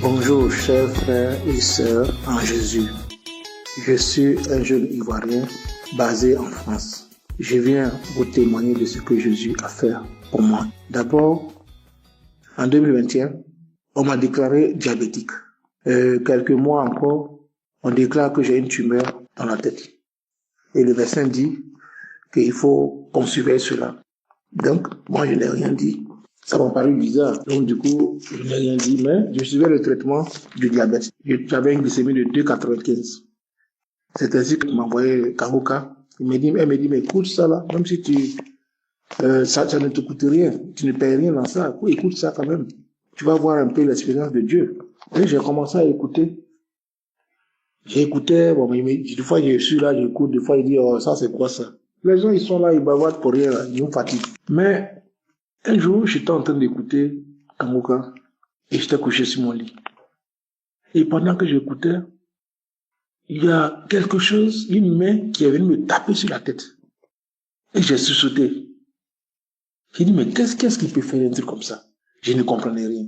Bonjour chers frères et sœurs en Jésus. Je suis un jeune Ivoirien basé en France. Je viens vous témoigner de ce que Jésus a fait pour moi. D'abord, en 2021, on m'a déclaré diabétique. Quelques mois encore, on déclare que j'ai une tumeur dans la tête. Et le médecin dit qu'il faut qu'on surveille cela. Donc, moi, je n'ai rien dit. Ça m'a paru bizarre. Donc, du coup, je n'ai rien dit, mais je suivais le traitement du diabète. J'avais une glycémie de 2,95. C'est ainsi qu'il m'a envoyé Kangoka. Elle me dit, mais écoute ça là, même si ça ne te coûte rien, tu ne payes rien dans ça, écoute ça quand même. Tu vas voir un peu l'expérience de Dieu. Et j'ai commencé à écouter. J'écoutais, bon, des fois je suis là, j'écoute, des fois il dit, oh, ça c'est quoi ça? Les gens, ils sont là, ils bavardent pour rien, là, ils nous fatiguent. Mais, un jour, j'étais en train d'écouter Kangoka, et j'étais couché sur mon lit. Et pendant que j'écoutais, il y a quelque chose, une main qui est venue me taper sur la tête. Et j'ai sursauté. J'ai dit, mais qu'est-ce qui peut faire un truc comme ça? Je ne comprenais rien.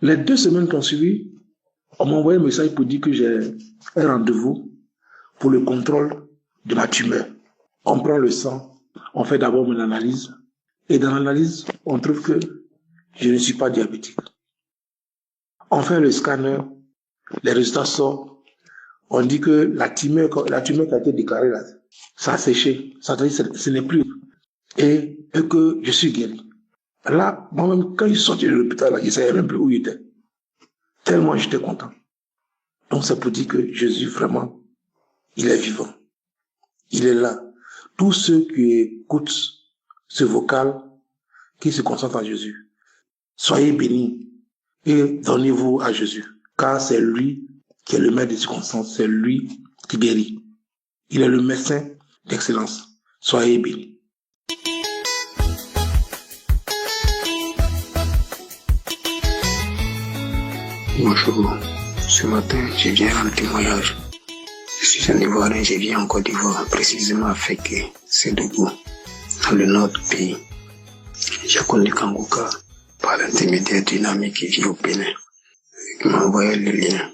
Les 2 semaines qui ont suivi, on m'a envoyé un message pour dire que j'ai un rendez-vous pour le contrôle de ma tumeur. On prend le sang, on fait d'abord une analyse, et dans l'analyse, on trouve que je ne suis pas diabétique. On fait le scanner, les résultats sortent, on dit que la tumeur qui a été déclarée là, ça a séché, ça veut dire que ce n'est plus, et que je suis guéri. Là, moi-même, quand je suis sorti de l'hôpital, là, je ne savais même plus où il était. Tellement j'étais content. Donc c'est pour dire que Jésus, vraiment, il est vivant. Il est là. Tous ceux qui écoutent ce vocal, qui se concentrent en Jésus, soyez bénis et donnez-vous à Jésus. Car c'est lui qui est le maître des circonstances, c'est lui qui guérit. Il est le médecin d'excellence. Soyez bénis. Bonjour, ce matin, je viens rendre témoignage. Je suis un Ivoirien, je vis en Côte d'Ivoire, précisément à Féké, Sédougou, dans le nord du pays. J'ai connu Kangoka par l'intermédiaire d'une amie qui vit au Bénin. Il m'a envoyé le lien.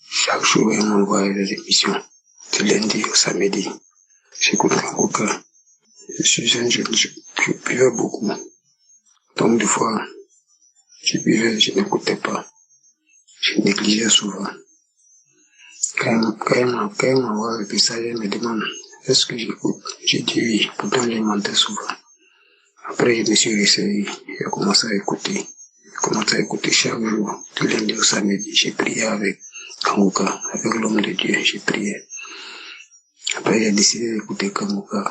Chaque jour, il m'envoie les émissions, du lundi au samedi. J'écoute Kangoka. Je suis un jeune, je buvais beaucoup. Donc, des fois, je buvais, je n'écoutais pas. Je négligeais souvent. Quand il m'envoie le message, il me demande est-ce que j'écoute? J'ai dit oui, pourtant je mentais souvent. Après, je me suis réessayé, j'ai commencé à écouter. J'ai commencé à écouter chaque jour, du lundi au samedi. J'ai prié avec Kangoka, avec l'homme de Dieu, j'ai prié. Après, j'ai décidé d'écouter Kangoka.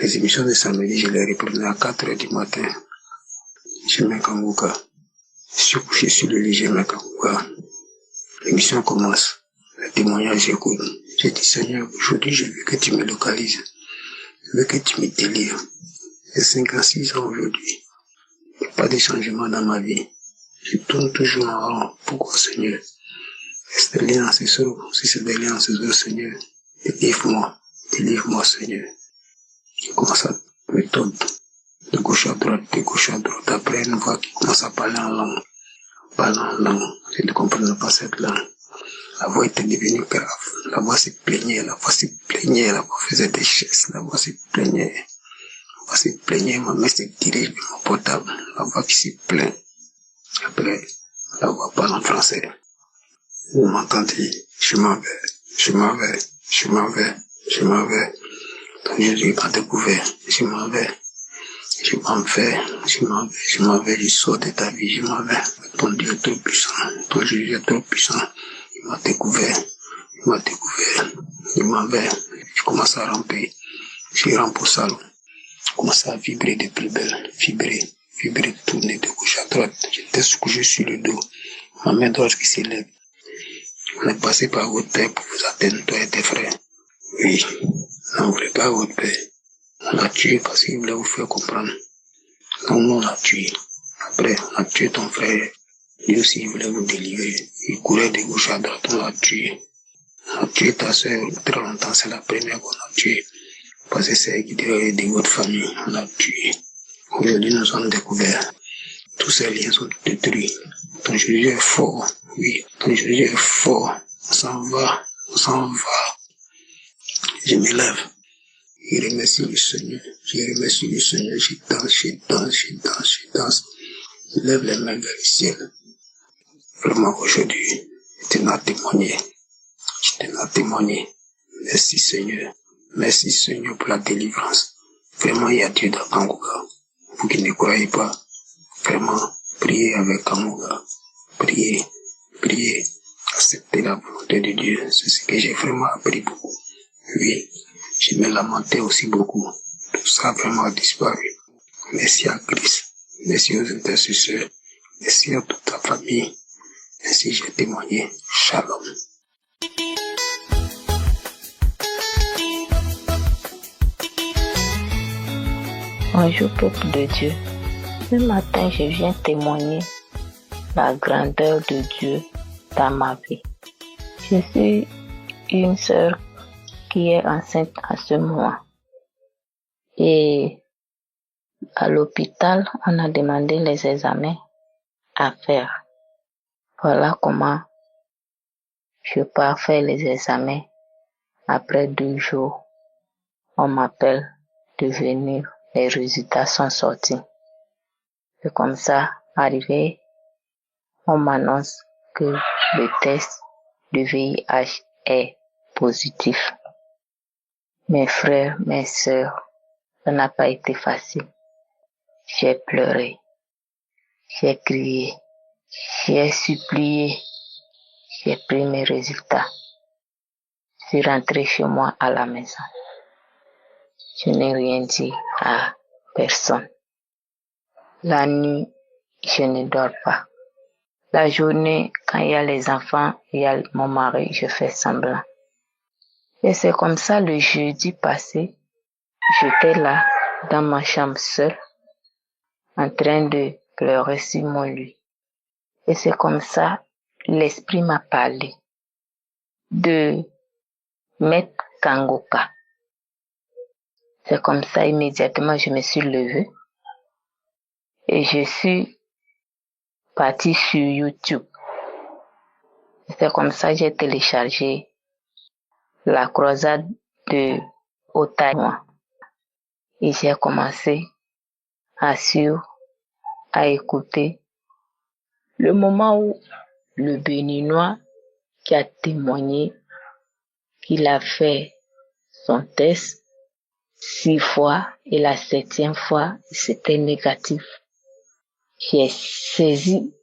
Les émissions de samedi, je les reprenais à 4h du matin. Je mets Kangoka. Je suis couché sur le lit, je mets Kangoka. L'émission commence. Le témoignage, j'écoute. J'ai dit, Seigneur, aujourd'hui, je veux que tu me localises. Je veux que tu me délivres. J'ai 56 ans aujourd'hui. Il n'y a pas de changement dans ma vie. Je tourne toujours en rond. Pourquoi, Seigneur? Est-ce des liens en ce soir? Si c'est des liens en ce soir, Seigneur, délivre-moi, Seigneur. Je commence à me tordre de gauche à droite, de gauche à droite. Après, une voix qui commence à parler en langue. Je ne comprenais pas cette langue. La voix était devenue grave. La voix se plaignait, la voix faisait des gestes, la voix se plaignait. Ma main se dirige vers mon portable, la voix qui se plaint. Après, la voix parle en français. Vous m'entendez? Je m'en vais. Donc Jésus a découvert, je m'en vais, je sors de ta vie, je m'en vais. Ton Dieu est trop puissant, ton Jésus est trop puissant. Il m'a découvert, je m'en vais, je commence à ramper, je rampe au salon, je commence à vibrer de plus belle, vibrer, tourner de gauche à droite. J'étais couché sur le dos, ma main droite qui s'élève. On est passé par votre père pour vous atteindre, toi et tes frères. Oui, on ne voulait pas votre père. On l'a tué parce qu'il voulait vous faire comprendre. Donc nous on l'a tué. Après, on a tué ton frère. Lui aussi, il voulait vous délivrer. Il courait de gauche à droite, on l'a tué. On a tué ta soeur très longtemps, c'est la première qu'on a tuée. Parce que c'est elle qui devait aider votre famille, on l'a tué. Aujourd'hui, nous sommes découverts. Tous ces liens sont détruits. Ton Jésus est fort. Oui, ton Jésus est fort. On s'en va. On s'en va. Je me lève. Je remercie le Seigneur. Je remercie le Seigneur. Je danse, je danse, je danse, je danse. Je lève les mains vers le ciel. Vraiment, aujourd'hui, je tenais à témoigner. Je tenais à témoigner. Merci Seigneur. Merci Seigneur pour la délivrance. Vraiment, il y a Dieu dans Kangourou. Vous qui ne croyez pas, vraiment, priez avec Kangourou. Priez, priez. Acceptez la volonté de Dieu. C'est ce que j'ai vraiment appris beaucoup. Oui, je me lamentais aussi beaucoup. Tout ça vraiment a disparu. Merci à Christ. Merci aux intercesseurs. Merci à toute ta famille. Ainsi j'ai témoigné. Shalom. Bonjour peuple de Dieu. Ce matin, je viens témoigner la grandeur de Dieu dans ma vie. Je suis une sœur qui est enceinte à ce moment. Et à l'hôpital, on a demandé les examens à faire. Voilà comment je pars faire les examens. Après 2 jours, on m'appelle de venir. Les résultats sont sortis. Et comme ça, arrivé, on m'annonce que le test de VIH est positif. Mes frères, mes sœurs, ça n'a pas été facile. J'ai pleuré, j'ai crié, j'ai supplié, j'ai pris mes résultats. Je suis rentrée chez moi à la maison. Je n'ai rien dit à personne. La nuit, je ne dors pas. La journée, quand il y a les enfants, il y a mon mari, je fais semblant. Et c'est comme ça le jeudi passé, j'étais là, dans ma chambre seule, en train de pleurer sur mon lit. Et c'est comme ça, l'esprit m'a parlé de Maître Kangoka. C'est comme ça, immédiatement, je me suis levée et je suis partie sur YouTube. C'est comme ça que j'ai téléchargé la croisade de Ottawa. Et j'ai commencé à suivre, à écouter le moment où le Béninois qui a témoigné qu'il a fait son test 6 fois et la 7e fois, c'était négatif. J'ai saisi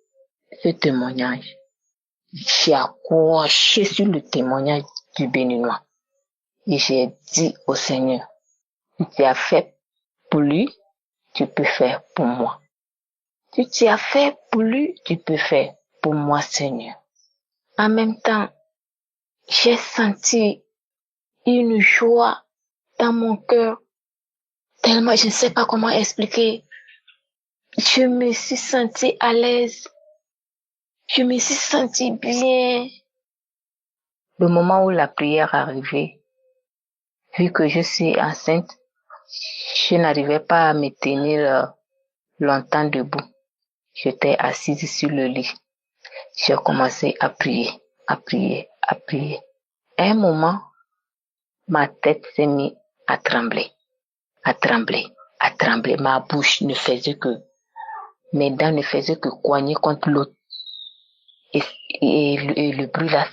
ce témoignage. J'ai accroché sur le témoignage du Béninois. Et j'ai dit au Seigneur, si tu as fait pour lui, tu peux faire pour moi. Si tu as fait pour lui, tu peux faire pour moi, Seigneur. En même temps, j'ai senti une joie dans mon cœur, tellement je ne sais pas comment expliquer. Je me suis sentie à l'aise. Je me suis sentie bien. Le moment où la prière arrivait, vu que je suis enceinte, je n'arrivais pas à me tenir longtemps debout. J'étais assise sur le lit. J'ai commencé à prier, à prier, à prier. À un moment, ma tête s'est mise à trembler, à trembler, à trembler. Ma bouche ne faisait que, mes dents ne faisaient que coigner contre l'autre. Et le bruit là,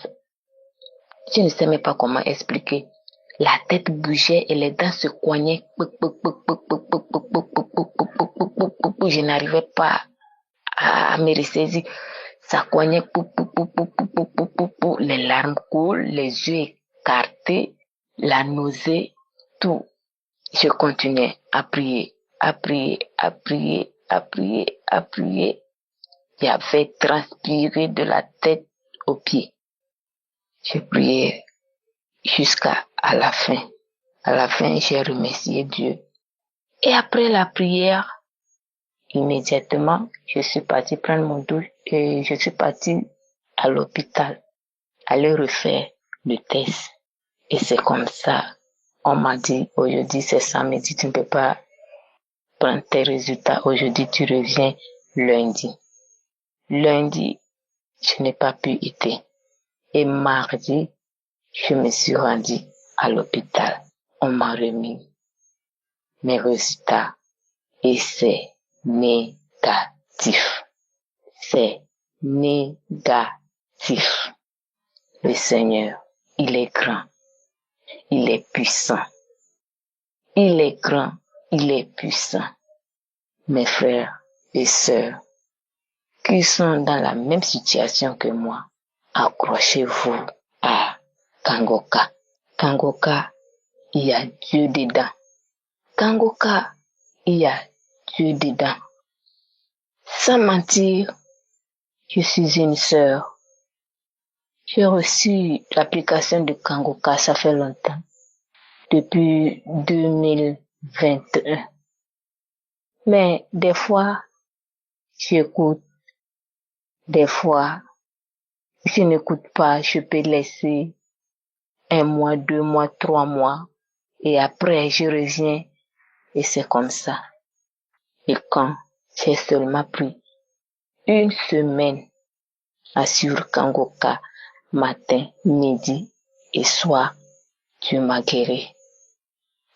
je ne sais même pas comment expliquer. La tête bougeait et les dents se coignaient. Je n'arrivais pas à me ressaisir. Ça coignait. Les larmes coulent, les yeux écartés, la nausée, tout. Je continuais à prier, à prier, à prier, à prier, à prier. J'avais transpiré de la tête aux pieds. Je priais jusqu'à la fin. À la fin, j'ai remercié Dieu. Et après la prière, immédiatement, je suis partie prendre mon douche et je suis partie à l'hôpital, aller refaire le test. Et c'est comme ça, on m'a dit, aujourd'hui c'est samedi, tu ne peux pas prendre tes résultats. Aujourd'hui, tu reviens lundi. Lundi, je n'ai pas pu y être. Et mardi, je me suis rendu à l'hôpital. On m'a remis mes résultats et c'est négatif. C'est négatif. Le Seigneur, il est grand, il est puissant. Il est grand, il est puissant. Mes frères et sœurs qui sont dans la même situation que moi, accrochez-vous à Kangoka. Kangoka, il y a Dieu dedans. Kangoka, il y a Dieu dedans. Sans mentir, je suis une sœur. J'ai reçu l'application de Kangoka, ça fait longtemps. Depuis 2021. Mais des fois, j'écoute. Des fois, je n'écoute pas, je peux laisser 1 mois, 2 mois, 3 mois. Et après, je reviens. Et c'est comme ça. Et quand j'ai seulement pris 1 semaine à suivre Kangoka, matin, midi et soir, Dieu m'a guéri.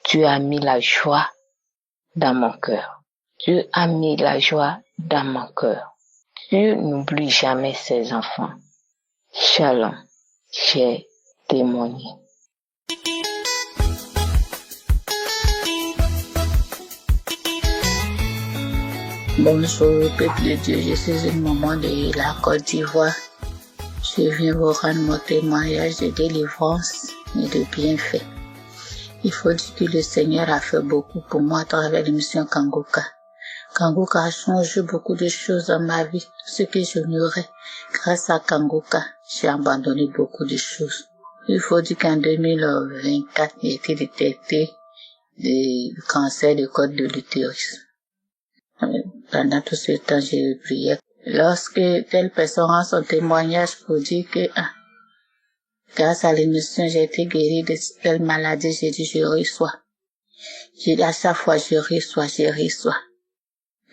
Dieu a mis la joie dans mon cœur. Dieu a mis la joie dans mon cœur. Dieu n'oublie jamais ses enfants. Shalom, j'ai témoigné. Bonjour, peuple de Dieu, je suis une maman de la Côte d'Ivoire. Je viens vous rendre mon témoignage de délivrance et de bienfait. Il faut dire que le Seigneur a fait beaucoup pour moi à travers l'émission Kangoka. Kangoka a changé beaucoup de choses dans ma vie. Tout ce que j'ignorais, grâce à Kangoka, j'ai abandonné beaucoup de choses. Il faut dire qu'en 2024, j'ai été détecté de cancer de côte de l'utérus. Pendant tout ce temps, j'ai prié. Lorsque telle personne rend son témoignage pour dire que grâce à l'émission, j'ai été guérie de telle maladie, j'ai dit je reçois. J'ai dit à chaque fois je reçois.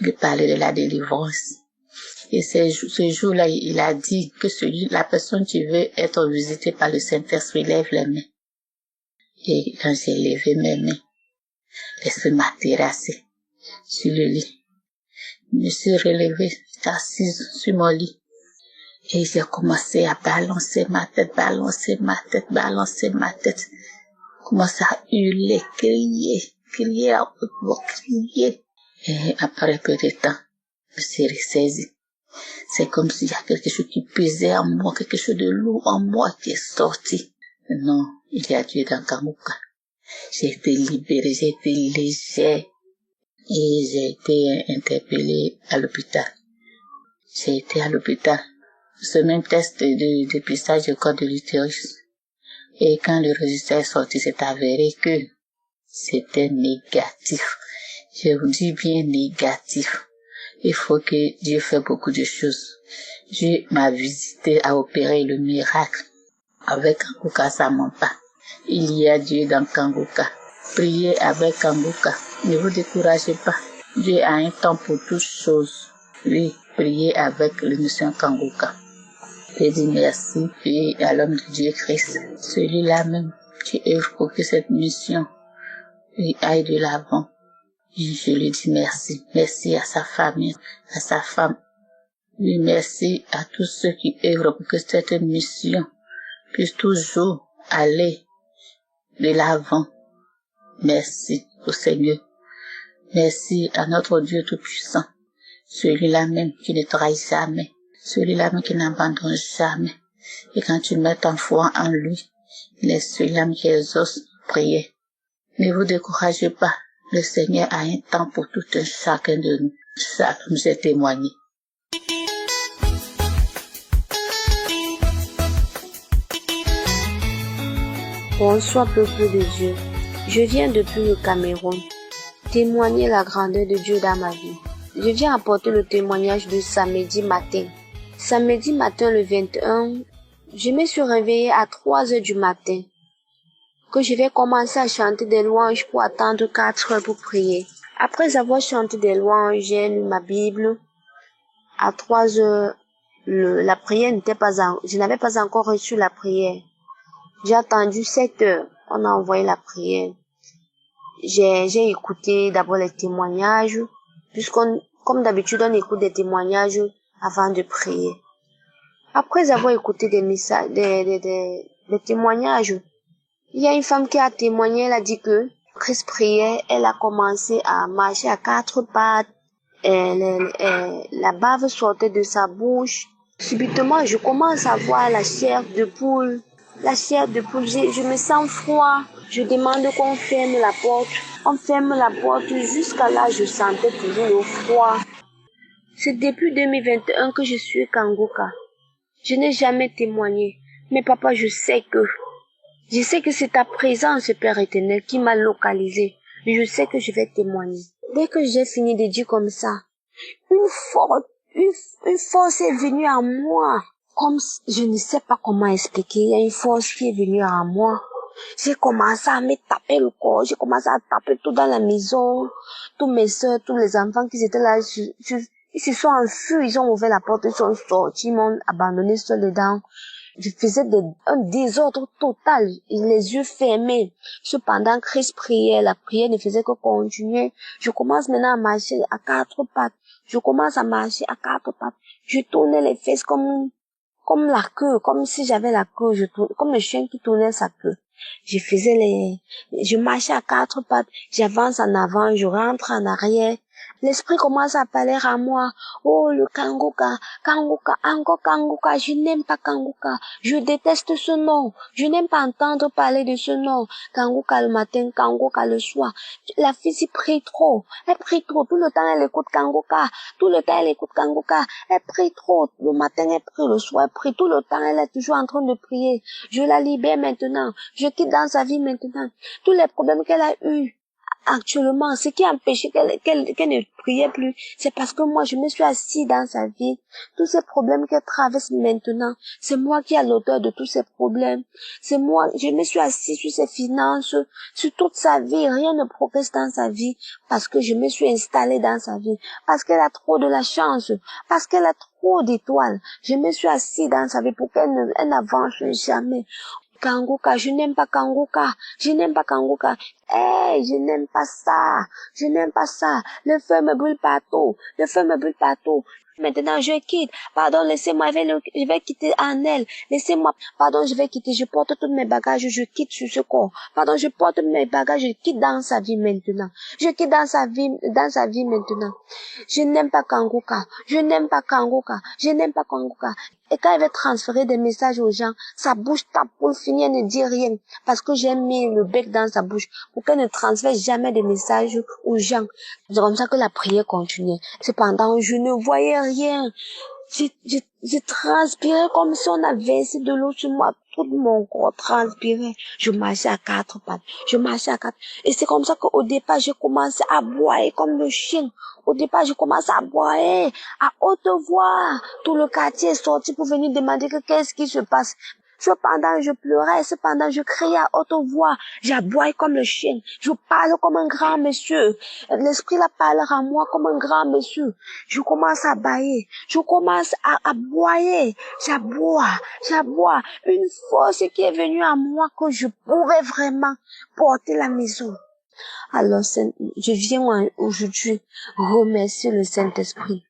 Il parlait de la délivrance. Et ce jour-là, il a dit que la personne qui veut être visitée par le Saint-Esprit lève les mains. Et quand j'ai levé mes mains, l'Esprit m'a terrassé sur le lit. Je me suis relevée, j'étais assise sur mon lit. Et j'ai commencé à balancer ma tête. Commencé à hurler, crier à haute voix, crier. Et après peu de temps, je me suis ressaisie. C'est comme s'il y a quelque chose qui pesait en moi, quelque chose de lourd en moi qui est sorti. Non, il y a Dieu dans Kangoka. J'ai été libérée, j'ai été légère. Et j'ai été interpellée à l'hôpital. J'ai été à l'hôpital. Ce même test de dépistage du code de l'utérus. Et quand le résultat est sorti, c'est avéré que c'était négatif. Je vous dis bien négatif. Il faut que Dieu fasse beaucoup de choses. Dieu m'a visité à opérer le miracle. Avec Kangoka, ça ment pas. Il y a Dieu dans Kangoka. Priez avec Kangoka. Ne vous découragez pas. Dieu a un temps pour toutes choses. Oui, priez avec l'émission Kangoka. Je dis merci et à l'homme de Dieu Christ, celui-là même qui œuvre pour que cette mission aille de l'avant. Et je lui dis merci. Merci à sa famille, à sa femme. Oui, merci à tous ceux qui œuvrent pour que cette mission puisse toujours aller de l'avant. Merci au Seigneur. Merci à notre Dieu Tout-Puissant, celui-là même qui ne trahit jamais, celui-là même qui n'abandonne jamais. Et quand tu mets ton foi en lui, il est celui-là qui exauce prier. Ne vous découragez pas, le Seigneur a un temps pour tout un chacun de nous. Ça, nous est témoigné. Bonsoir peuple de Dieu. Je viens depuis le Cameroun témoigner la grandeur de Dieu dans ma vie. Je viens apporter le témoignage de samedi matin. Samedi matin le 21, je me suis réveillée à 3 heures du matin. Que je vais commencer à chanter des louanges pour attendre 4 heures pour prier. Après avoir chanté des louanges, j'ai lu ma Bible. À 3 heures, la prière je n'avais pas encore reçu la prière. J'ai attendu 7 heures. On a envoyé la prière. J'ai écouté d'abord les témoignages, comme d'habitude, on écoute des témoignages avant de prier. Après avoir écouté des messages, des témoignages, il y a une femme qui a témoigné, elle a dit que Christ priait, elle a commencé à marcher à 4 pattes, la bave sortait de sa bouche. Subitement, je commence à voir la chair de poule. Je me sens froid. Je demande qu'on ferme la porte. On ferme la porte. Jusqu'à là, je sentais toujours le froid. C'est depuis 2021 que je suis Kangoka. Je n'ai jamais témoigné. Mais papa, je sais que c'est ta présence, Père éternel, qui m'a localisé. Je sais que je vais témoigner. Dès que j'ai fini de dire comme ça, une force est venue à moi. Comme je ne sais pas comment expliquer, il y a une force qui est venue à moi. J'ai commencé à me taper le corps, j'ai commencé à taper tout dans la maison. Tous mes soeurs, tous les enfants qui étaient là, ils se sont enfuis, ils ont ouvert la porte, ils sont sortis, ils m'ont abandonné seul dedans. Je faisais un désordre total, les yeux fermés. Cependant, Christ priait, la prière ne faisait que continuer. Je commence maintenant à marcher à 4 pattes. Je tournais les fesses comme la queue, comme si j'avais la queue, comme le chien qui tournait sa queue. Je marchais à 4 pattes, j'avance en avant, je rentre en arrière. L'esprit commence à parler à moi. Oh, le Kangoka, encore Kangoka, je n'aime pas Kangoka. Je déteste ce nom. Je n'aime pas entendre parler de ce nom. Kangoka le matin, Kangoka le soir. La fille s'y prie trop. Elle prie trop. Tout le temps, elle écoute Kangoka. Elle prie trop. Le matin, elle prie. Le soir, elle prie. Tout le temps, elle est toujours en train de prier. Je la libère maintenant. Je quitte dans sa vie maintenant. Tous les problèmes qu'elle a eus actuellement, ce qui a empêché qu'elle ne priait plus, c'est parce que moi, je me suis assis dans sa vie. Tous ces problèmes qu'elle traverse maintenant, c'est moi qui ai l'auteur de tous ces problèmes. C'est moi, je me suis assis sur ses finances, sur toute sa vie. Rien ne progresse dans sa vie parce que je me suis installée dans sa vie. Parce qu'elle a trop de la chance. Parce qu'elle a trop d'étoiles. Je me suis assis dans sa vie pour qu'elle n'avance jamais. Kangoka, je n'aime pas Kangoka. Je n'aime pas ça. Le feu me brûle partout. Maintenant, je quitte. Pardon, laissez-moi, je vais quitter en elle. Laissez-moi. Pardon, je vais quitter. Je porte tous mes bagages, je quitte sur ce corps. Pardon, je porte mes bagages, je quitte dans sa vie maintenant. Je n'aime pas Kangoka. Et quand elle veut transférer des messages aux gens, sa bouche tape pour finir, elle ne dit rien. Parce que j'ai mis le bec dans sa bouche pour qu'elle ne transfère jamais de messages aux gens. C'est comme ça que la prière continuait. Cependant, je ne voyais rien. J'ai transpiré comme si on avait versé de l'eau sur moi. Tout mon corps transpirait. Je marchais à 4 pattes. Et c'est comme ça qu'au départ, j'ai commencé à boiter comme le chien. Au départ, je commence à boiter à haute voix. Tout le quartier est sorti pour venir demander qu'est-ce qui se passe. Cependant, je pleurais, je criais à haute voix. J'aboie comme le chien. Je parle comme un grand monsieur. L'esprit là parle à moi comme un grand monsieur. Je commence à bailler. Je commence à aboyer. J'aboie. Une force qui est venue à moi que je pourrais vraiment porter la maison. Alors, je viens aujourd'hui remercier le Saint-Esprit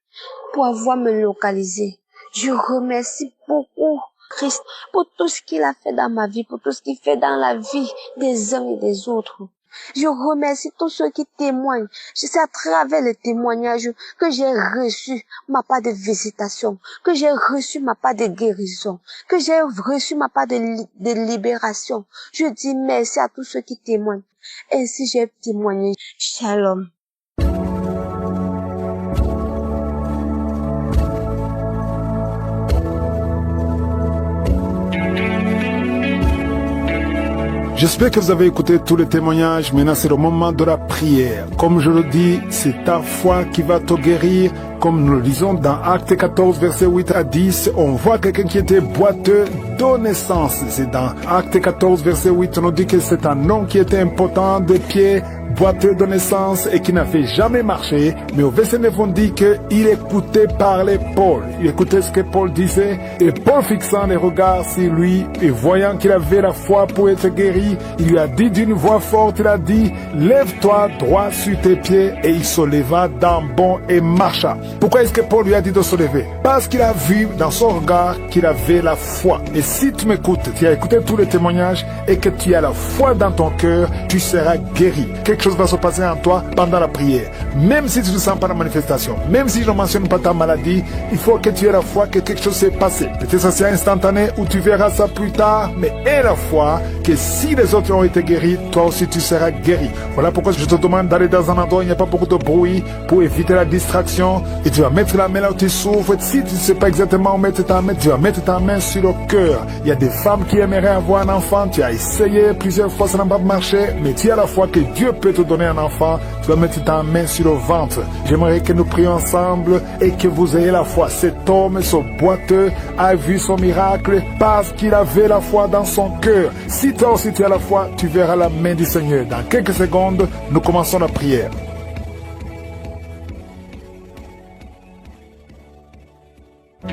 pour avoir me localisé. Je remercie beaucoup Christ pour tout ce qu'il a fait dans ma vie, pour tout ce qu'il fait dans la vie des uns et des autres. Je remercie tous ceux qui témoignent. C'est à travers les témoignages que j'ai reçu ma part de visitation, que j'ai reçu ma part de guérison, que j'ai reçu ma part de libération. Je dis merci à tous ceux qui témoignent. Ainsi j'ai témoigné. Shalom. J'espère que vous avez écouté tous les témoignages. Maintenant, c'est le moment de la prière. Comme je le dis, c'est ta foi qui va te guérir. comme nous le lisons dans Actes 14, versets 8 à 10, on voit quelqu'un qui était boiteux de naissance. C'est dans Actes 14, verset 8, on nous dit que c'est un homme qui était impotent des pieds, boiteux de naissance et qui n'avait jamais marché. Mais au verset 9, on dit qu'il écoutait parler Paul. Il écoutait ce que Paul disait. Et Paul, fixant les regards sur lui et voyant qu'il avait la foi pour être guéri, il lui a dit d'une voix forte, il a dit, lève-toi droit sur tes pieds. Et il se leva d'un bond et marcha. Pourquoi est-ce que Paul lui a dit de se lever? Parce qu'il a vu dans son regard qu'il avait la foi. Et si tu m'écoutes, tu as écouté tous les témoignages et que tu as la foi dans ton cœur, tu seras guéri. Quelque chose va se passer en toi pendant la prière. Même si tu ne sens pas la manifestation, même si je ne mentionne pas ta maladie, il faut que tu aies la foi que quelque chose s'est passé. Peut-être ça c'est instantané ou tu verras ça plus tard, mais aie la foi que si les autres ont été guéris, toi aussi tu seras guéri. Voilà pourquoi je te demande d'aller dans un endroit où il n'y a pas beaucoup de bruit pour éviter la distraction et tu vas mettre la main là où tu souffres. Si tu ne sais pas exactement où mettre ta main, tu vas mettre ta main sur le cœur. Il y a des femmes qui aimeraient avoir un enfant, tu as essayé plusieurs fois, ça n'a pas marché, mais tu as la foi que Dieu peut te donner un enfant, tu vas mettre ta main sur le ventre. J'aimerais que nous prions ensemble et que vous ayez la foi. Cet homme, ce boiteux, a vu son miracle parce qu'il avait la foi dans son cœur. Si toi aussi tu as la foi, tu verras la main du Seigneur. Dans quelques secondes, nous commençons la prière.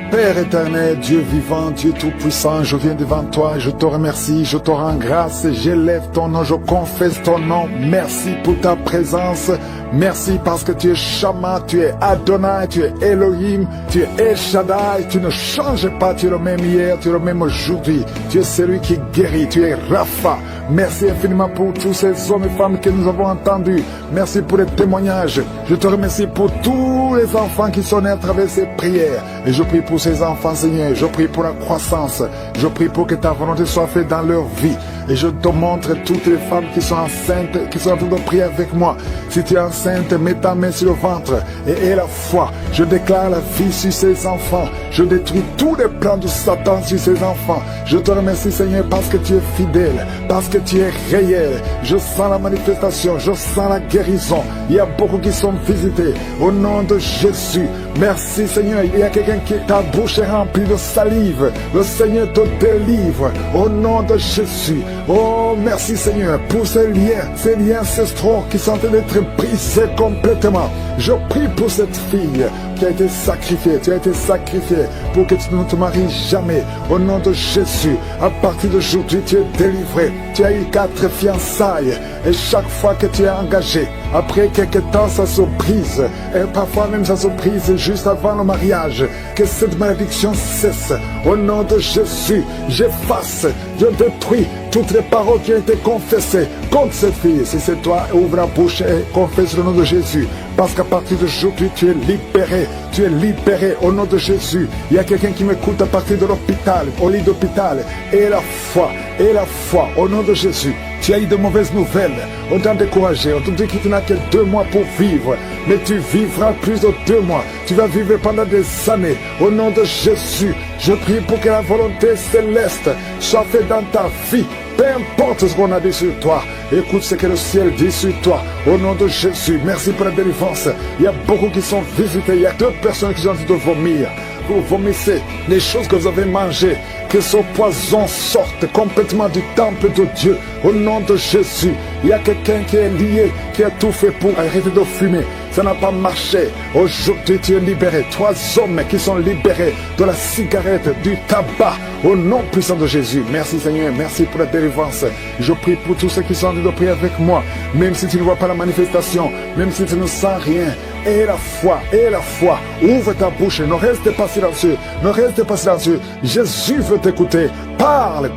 Père éternel, Dieu vivant, Dieu tout-puissant, je viens devant toi, je te remercie, je te rends grâce, j'élève ton nom, je confesse ton nom. Merci pour ta présence, merci parce que tu es Shama, tu es Adonai, tu es Elohim, tu es El Shaddai, tu ne changes pas, tu es le même hier, tu es le même aujourd'hui, tu es celui qui guérit, tu es Rapha. Merci infiniment pour tous ces hommes et femmes que nous avons entendus. Merci pour les témoignages. Je te remercie pour tous les enfants qui sont nés à travers ces prières. Et je prie pour ces enfants, Seigneur. Je prie pour la croissance. Je prie pour que ta volonté soit faite dans leur vie. Et je te montre toutes les femmes qui sont enceintes, qui sont en train de prier avec moi. Si tu es enceinte, mets ta main sur le ventre et aie la foi. Je déclare la vie sur ces enfants. Je détruis tous les plans de Satan sur ces enfants. Je te remercie, Seigneur, parce que tu es fidèle, parce que tu es réel. Je sens la manifestation, je sens la guérison. Il y a beaucoup qui sont visités. Au nom de Jésus, merci, Seigneur. Il y a quelqu'un qui ta bouche est remplie de salive. Le Seigneur te délivre. Au nom de Jésus. Oh, merci, Seigneur, pour ces liens ancestraux qui sont en train d'être brisés complètement. Je prie pour cette fille qui a été sacrifiée. Tu as été sacrifié pour que tu ne te maries jamais. Au nom de Jésus, à partir d'aujourd'hui, tu es délivré. Tu as eu 4 fiançailles. Et chaque fois que tu es engagé, après quelques temps, ça se brise. Et parfois même, ça se brise juste avant le mariage. Que cette malédiction cesse. Au nom de Jésus, j'efface, je détruis toutes les paroles qui ont été confessées contre cette fille. Si c'est toi, ouvre la bouche et confesse le nom de Jésus. Parce qu'à partir d'aujourd'hui, tu es libéré. Tu es libéré au nom de Jésus. Il y a quelqu'un qui m'écoute à partir de l'hôpital, au lit d'hôpital. Et la foi, au nom de Jésus. Tu as eu de mauvaises nouvelles. On t'a découragé. On te dit que tu n'as que 2 mois pour vivre. Mais tu vivras plus de 2 mois. Tu vas vivre pendant des années. Au nom de Jésus, je prie pour que la volonté céleste soit faite dans ta vie. Peu importe ce qu'on a dit sur toi, écoute ce que le ciel dit sur toi. Au nom de Jésus, merci pour la délivrance. Il y a beaucoup qui sont visités. Il y a 2 personnes qui sont en train de vomir. Vous vomissez les choses que vous avez mangées. Que ce poison sorte complètement du temple de Dieu. Au nom de Jésus, il y a quelqu'un qui est lié, qui a tout fait pour arrêter de fumer. Ça n'a pas marché. Aujourd'hui, tu es libéré. 3 hommes qui sont libérés de la cigarette, du tabac. Au nom puissant de Jésus. Merci Seigneur, merci pour la délivrance. Je prie pour tous ceux qui sont en train de prier avec moi. Même si tu ne vois pas la manifestation, même si tu ne sens rien. Aie la foi. Ouvre ta bouche, ne reste pas silencieux. Ne reste pas silencieux. Jésus veut t'écouter. Parle.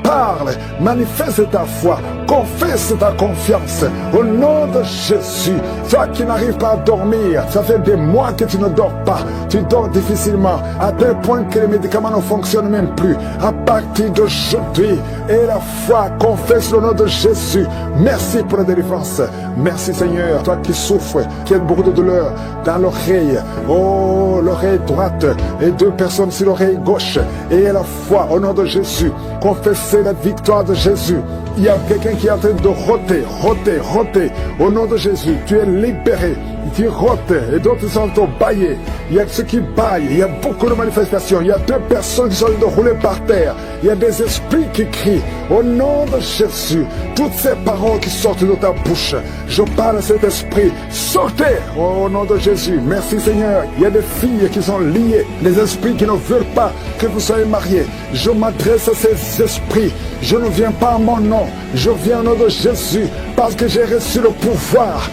Manifeste ta foi. Confesse ta confiance. Au nom de Jésus. Toi qui n'arrives pas à dormir, ça fait des mois que tu ne dors pas. Tu dors difficilement, à tel point que les médicaments ne fonctionnent même plus. À partir d'aujourd'hui, aie la foi. Confesse le nom de Jésus. Merci pour la délivrance. Merci Seigneur. Toi qui souffres, qui as beaucoup de douleur dans l'oreille. Oh, l'oreille droite et 2 personnes sur l'oreille gauche. Et la foi au nom de Jésus. Confessez la victoire de Jésus. Il y a quelqu'un qui est en train de roter. Au nom de Jésus, tu es libéré. qui rotent et d'autres sont baillés. Il y a ceux qui baillent, il y a beaucoup de manifestations. Il y a 2 personnes qui sont roulées par terre. Il y a des esprits qui crient au nom de Jésus. Toutes ces paroles qui sortent de ta bouche, je parle à cet esprit. Sortez au nom de Jésus. Merci Seigneur. Il y a des filles qui sont liées, des esprits qui ne veulent pas que vous soyez mariés. Je m'adresse à ces esprits. Je ne viens pas en mon nom, je viens au nom de Jésus, parce que j'ai reçu le pouvoir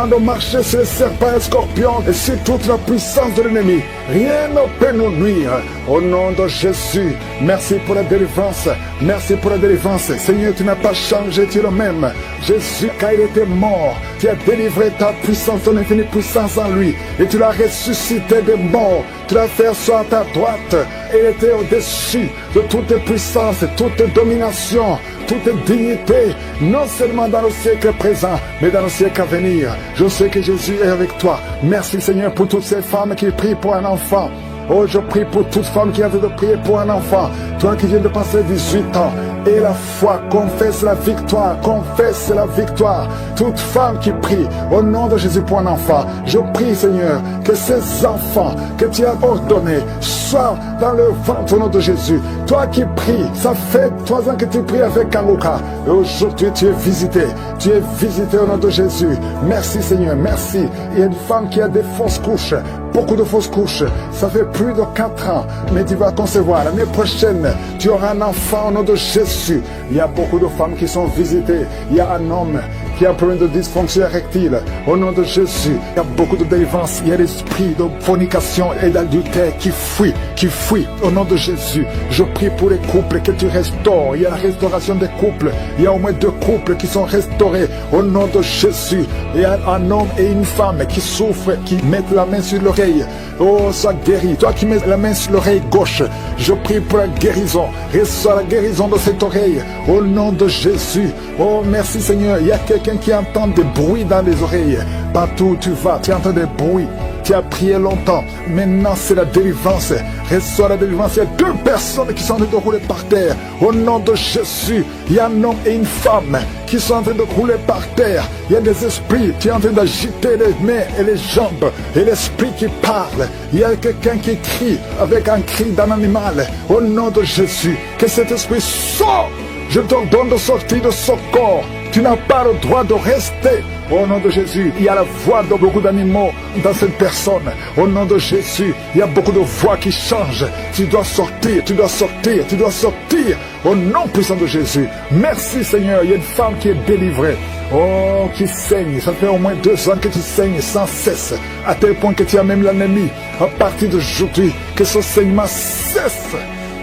de marcher sur les serpents et les scorpions et sur toute la puissance de l'ennemi. Rien ne peut nous nuire. Au nom de Jésus, merci pour la délivrance. Merci pour la délivrance. Seigneur, tu n'as pas changé, tu es le même. Jésus, quand il était mort, tu as délivré ta puissance, ton infinie puissance en lui. Et tu l'as ressuscité des morts. Tu l'as fait asseoir à ta droite. Et il était au-dessus de toute puissance, toute domination, toute dignité, non seulement dans le siècle présent, mais dans le siècle à venir. Je sais que Jésus est avec toi. Merci Seigneur pour toutes ces femmes qui prient pour un enfant. Oh, je prie pour toute femme qui a envie de prier pour un enfant. Toi qui viens de passer 18 ans. Et la foi, confesse la victoire, confesse la victoire. Toute femme qui prie au nom de Jésus pour un enfant, je prie Seigneur que ces enfants que tu as ordonnés soient dans le ventre au nom de Jésus. Toi qui pries, ça fait 3 ans que tu pries avec Kangoka. Et aujourd'hui tu es visité au nom de Jésus. Merci Seigneur, merci. Il y a une femme qui a des fausses couches, beaucoup de fausses couches. Ça fait plus de 4 ans, mais tu vas concevoir. L'année prochaine, tu auras un enfant au nom de Jésus. Il y a beaucoup de femmes qui sont visitées. Il y a un homme qui a un problème de dysfonction érectile. Au nom de Jésus, il y a beaucoup de délivrance. Il y a l'esprit de fornication et d'adultère qui fuit. Au nom de Jésus, je prie pour les couples que tu restaures. Il y a la restauration des couples. Il y a au moins 2 couples qui sont restaurés. Au nom de Jésus, il y a un homme et une femme qui souffrent, qui mettent la main sur l'oreille. Oh, sois guéri. Toi qui mets la main sur l'oreille gauche, je prie pour la guérison. Reçois la guérison de cette oreille. Au nom de Jésus. Oh, merci Seigneur. Il y a quelqu'un qui entend des bruits dans les oreilles. Partout où tu vas, tu entends des bruits. Tu as prié longtemps. Maintenant, c'est la délivrance. Reçois la délivrance. Il y a 2 personnes qui sont en train de rouler par terre. Au nom de Jésus, il y a un homme et une femme qui sont en train de rouler par terre. Il y a des esprits. Tu es en train d'agiter les mains et les jambes. Et l'esprit qui parle. Il y a quelqu'un qui crie avec un cri d'un animal. Au nom de Jésus, que cet esprit sorte. Je t'ordonne de sortir de ce corps. Tu n'as pas le droit de rester. Au nom de Jésus, il y a la voix de beaucoup d'animaux dans cette personne. Au nom de Jésus, il y a beaucoup de voix qui changent. Tu dois sortir, tu dois sortir, tu dois sortir. Au nom puissant de Jésus. Merci Seigneur, il y a une femme qui est délivrée. Oh, qui saigne. Ça fait au moins 2 ans que tu saignes sans cesse. À tel point que tu as même l'ennemi. À partir d'aujourd'hui, que ce saignement cesse.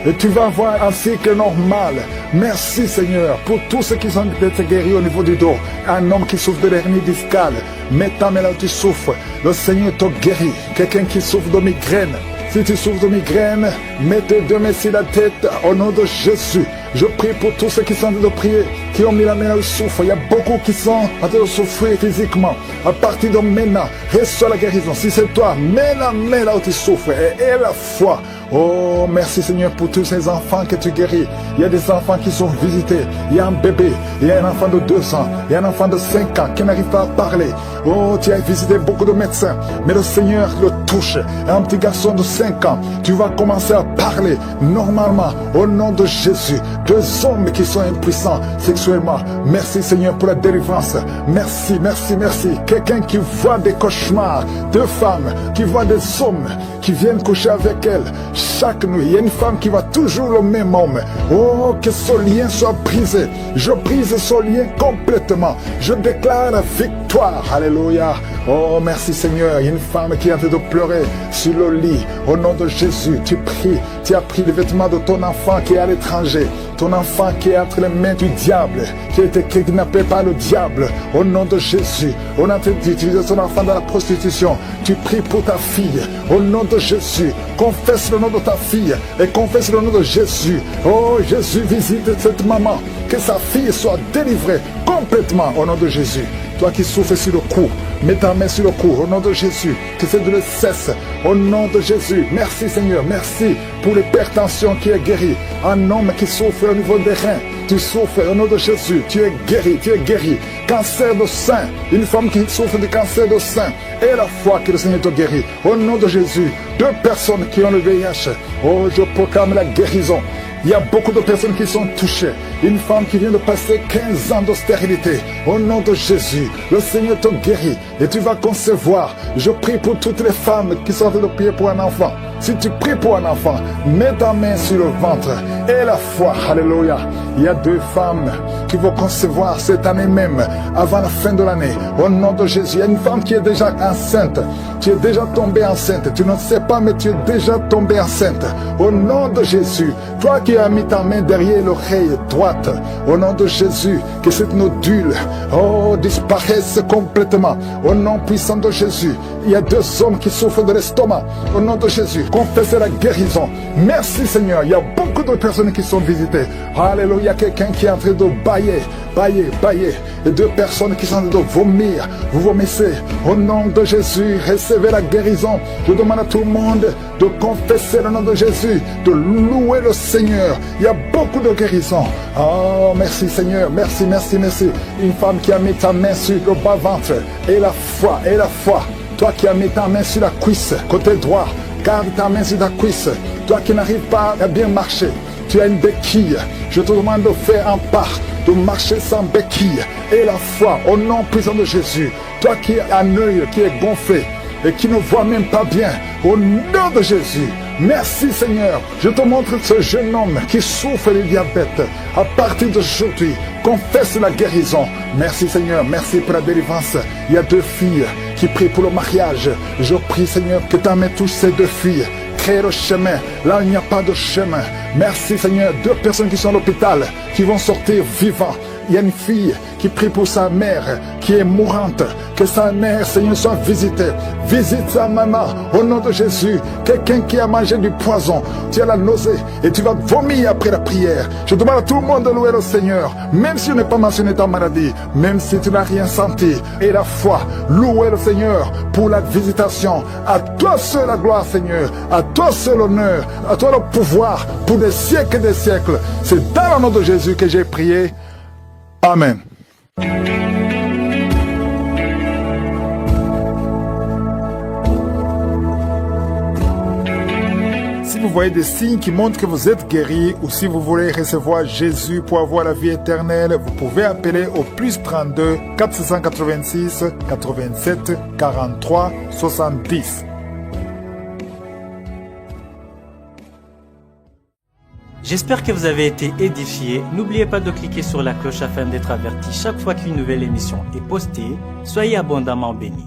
Et tu vas avoir un cycle normal. Merci Seigneur pour tous ceux qui sont guéris au niveau du dos. Un homme qui souffre de l'hernie discale. Maintenant, là où tu souffres, le Seigneur te guérit. Quelqu'un qui souffre de migraine. Si tu souffres de migraine, mets tes 2 mains sur la tête au nom de Jésus. Je prie pour tous ceux qui sont en train de prier, qui ont mis la main là où ils souffrent. Il y a beaucoup qui sont en train de souffrir physiquement. À partir de maintenant, reçois la guérison. Si c'est toi, mets la main là où tu souffres et aie la foi. Oh, merci Seigneur pour tous ces enfants que tu guéris. Il y a des enfants qui sont visités. Il y a un bébé, il y a un enfant de 2 ans, il y a un enfant de 5 ans qui n'arrive pas à parler. Oh, tu as visité beaucoup de médecins, mais le Seigneur le touche. Un petit garçon de 5 ans, tu vas commencer à parler normalement au nom de Jésus. 2 hommes qui sont impuissants sexuellement. Merci Seigneur pour la délivrance. Merci, merci, merci. Quelqu'un qui voit des cauchemars, 2 femmes qui voient des hommes qui viennent coucher avec elles. Chaque nuit, il y a une femme qui va toujours le même homme. Oh, que ce lien soit brisé. Je brise ce lien complètement. Je déclare la victoire. Alléluia. Oh, merci Seigneur. Il y a une femme qui est en train de pleurer sur le lit. Au nom de Jésus, tu pries. Tu as pris les vêtements de ton enfant qui est à l'étranger. Ton enfant qui est entre les mains du diable, qui a été kidnappé par le diable. Au nom de Jésus, on a utilisé ton enfant dans la prostitution. Tu pries pour ta fille. Au nom de Jésus, confesse le nom de ta fille et confesse le nom de Jésus. Oh, Jésus, visite cette maman. Que sa fille soit délivrée complètement au nom de Jésus. Toi qui souffres sur le cou, mets ta main sur le cou au nom de Jésus. Que cette douleur cesse au nom de Jésus. Merci Seigneur, merci pour l'hypertension qui est guérie. Un homme qui souffre au niveau des reins, tu souffres au nom de Jésus. Tu es guéri, tu es guéri. cancer de sein, une femme qui souffre de cancer de sein, et la foi que le Seigneur te guérit. Au nom de Jésus, 2 personnes qui ont le VIH, oh, je proclame la guérison. Il y a beaucoup de personnes qui sont touchées. Une femme qui vient de passer 15 ans de stérilité. Au nom de Jésus, le Seigneur te guérit et tu vas concevoir. Je prie pour toutes les femmes qui sont en train de prier pour un enfant. Si tu pries pour un enfant, mets ta main sur le ventre et la foi. Alléluia. Il y a 2 femmes qui vont concevoir cette année même, avant la fin de l'année. Au nom de Jésus, il y a une femme qui est déjà enceinte. Tu es déjà tombée enceinte. Tu ne sais pas, mais tu es déjà tombée enceinte. Au nom de Jésus, toi qui as mis ta main derrière l'oreille droite, au nom de Jésus, que cette nodule, oh, disparaisse complètement. Au nom puissant de Jésus, il y a 2 hommes qui souffrent de l'estomac. Au nom de Jésus, confessez la guérison. Merci Seigneur. Il y a beaucoup de personnes qui sont visitées. Alléluia. Il y a quelqu'un qui est en train de bailler. Et 2 personnes qui sont en train de vomir. Vous vomissez. Au nom de Jésus, recevez la guérison. Je demande à tout le monde de confesser le nom de Jésus, de louer le Seigneur. Il y a beaucoup de guérison. Oh, merci Seigneur. Merci. Une femme qui a mis ta main sur le bas-ventre. Et la foi. Toi qui as mis ta main sur la cuisse, côté droit, garde ta main sur ta cuisse. Toi qui n'arrives pas à bien marcher, tu as une béquille. Je te demande de faire un pas, de marcher sans béquille. Et la foi, au nom puissant de Jésus. Toi qui as un œil qui est gonflé et qui ne voit même pas bien, au nom de Jésus. Merci Seigneur. Je te montre ce jeune homme qui souffre du diabète. À partir d'aujourd'hui, confesse la guérison. Merci Seigneur. Merci pour la délivrance. Il y a 2 filles qui prient pour le mariage. Je prie Seigneur que ta main touche ces 2 filles. Crée le chemin. Là, il n'y a pas de chemin. Merci Seigneur. 2 personnes qui sont à l'hôpital, qui vont sortir vivants. Il y a une fille qui prie pour sa mère qui est mourante. Que sa mère, Seigneur, soit visitée. Visite sa maman au nom de Jésus. Quelqu'un qui a mangé du poison, tu as la nausée et tu vas vomir après la prière. Je demande à tout le monde de louer le Seigneur, même si on n'est pas mentionné ta maladie, même si tu n'as rien senti. Et la foi, louer le Seigneur pour la visitation. À toi seul la gloire, Seigneur. À toi seul l'honneur. À toi le pouvoir pour des siècles et des siècles. C'est dans le nom de Jésus que j'ai prié. Amen. Si vous voyez des signes qui montrent que vous êtes guéri ou si vous voulez recevoir Jésus pour avoir la vie éternelle, vous pouvez appeler au +32 486 87 43 70. J'espère que vous avez été édifiés. N'oubliez pas de cliquer sur la cloche afin d'être averti chaque fois qu'une nouvelle émission est postée. Soyez abondamment bénis.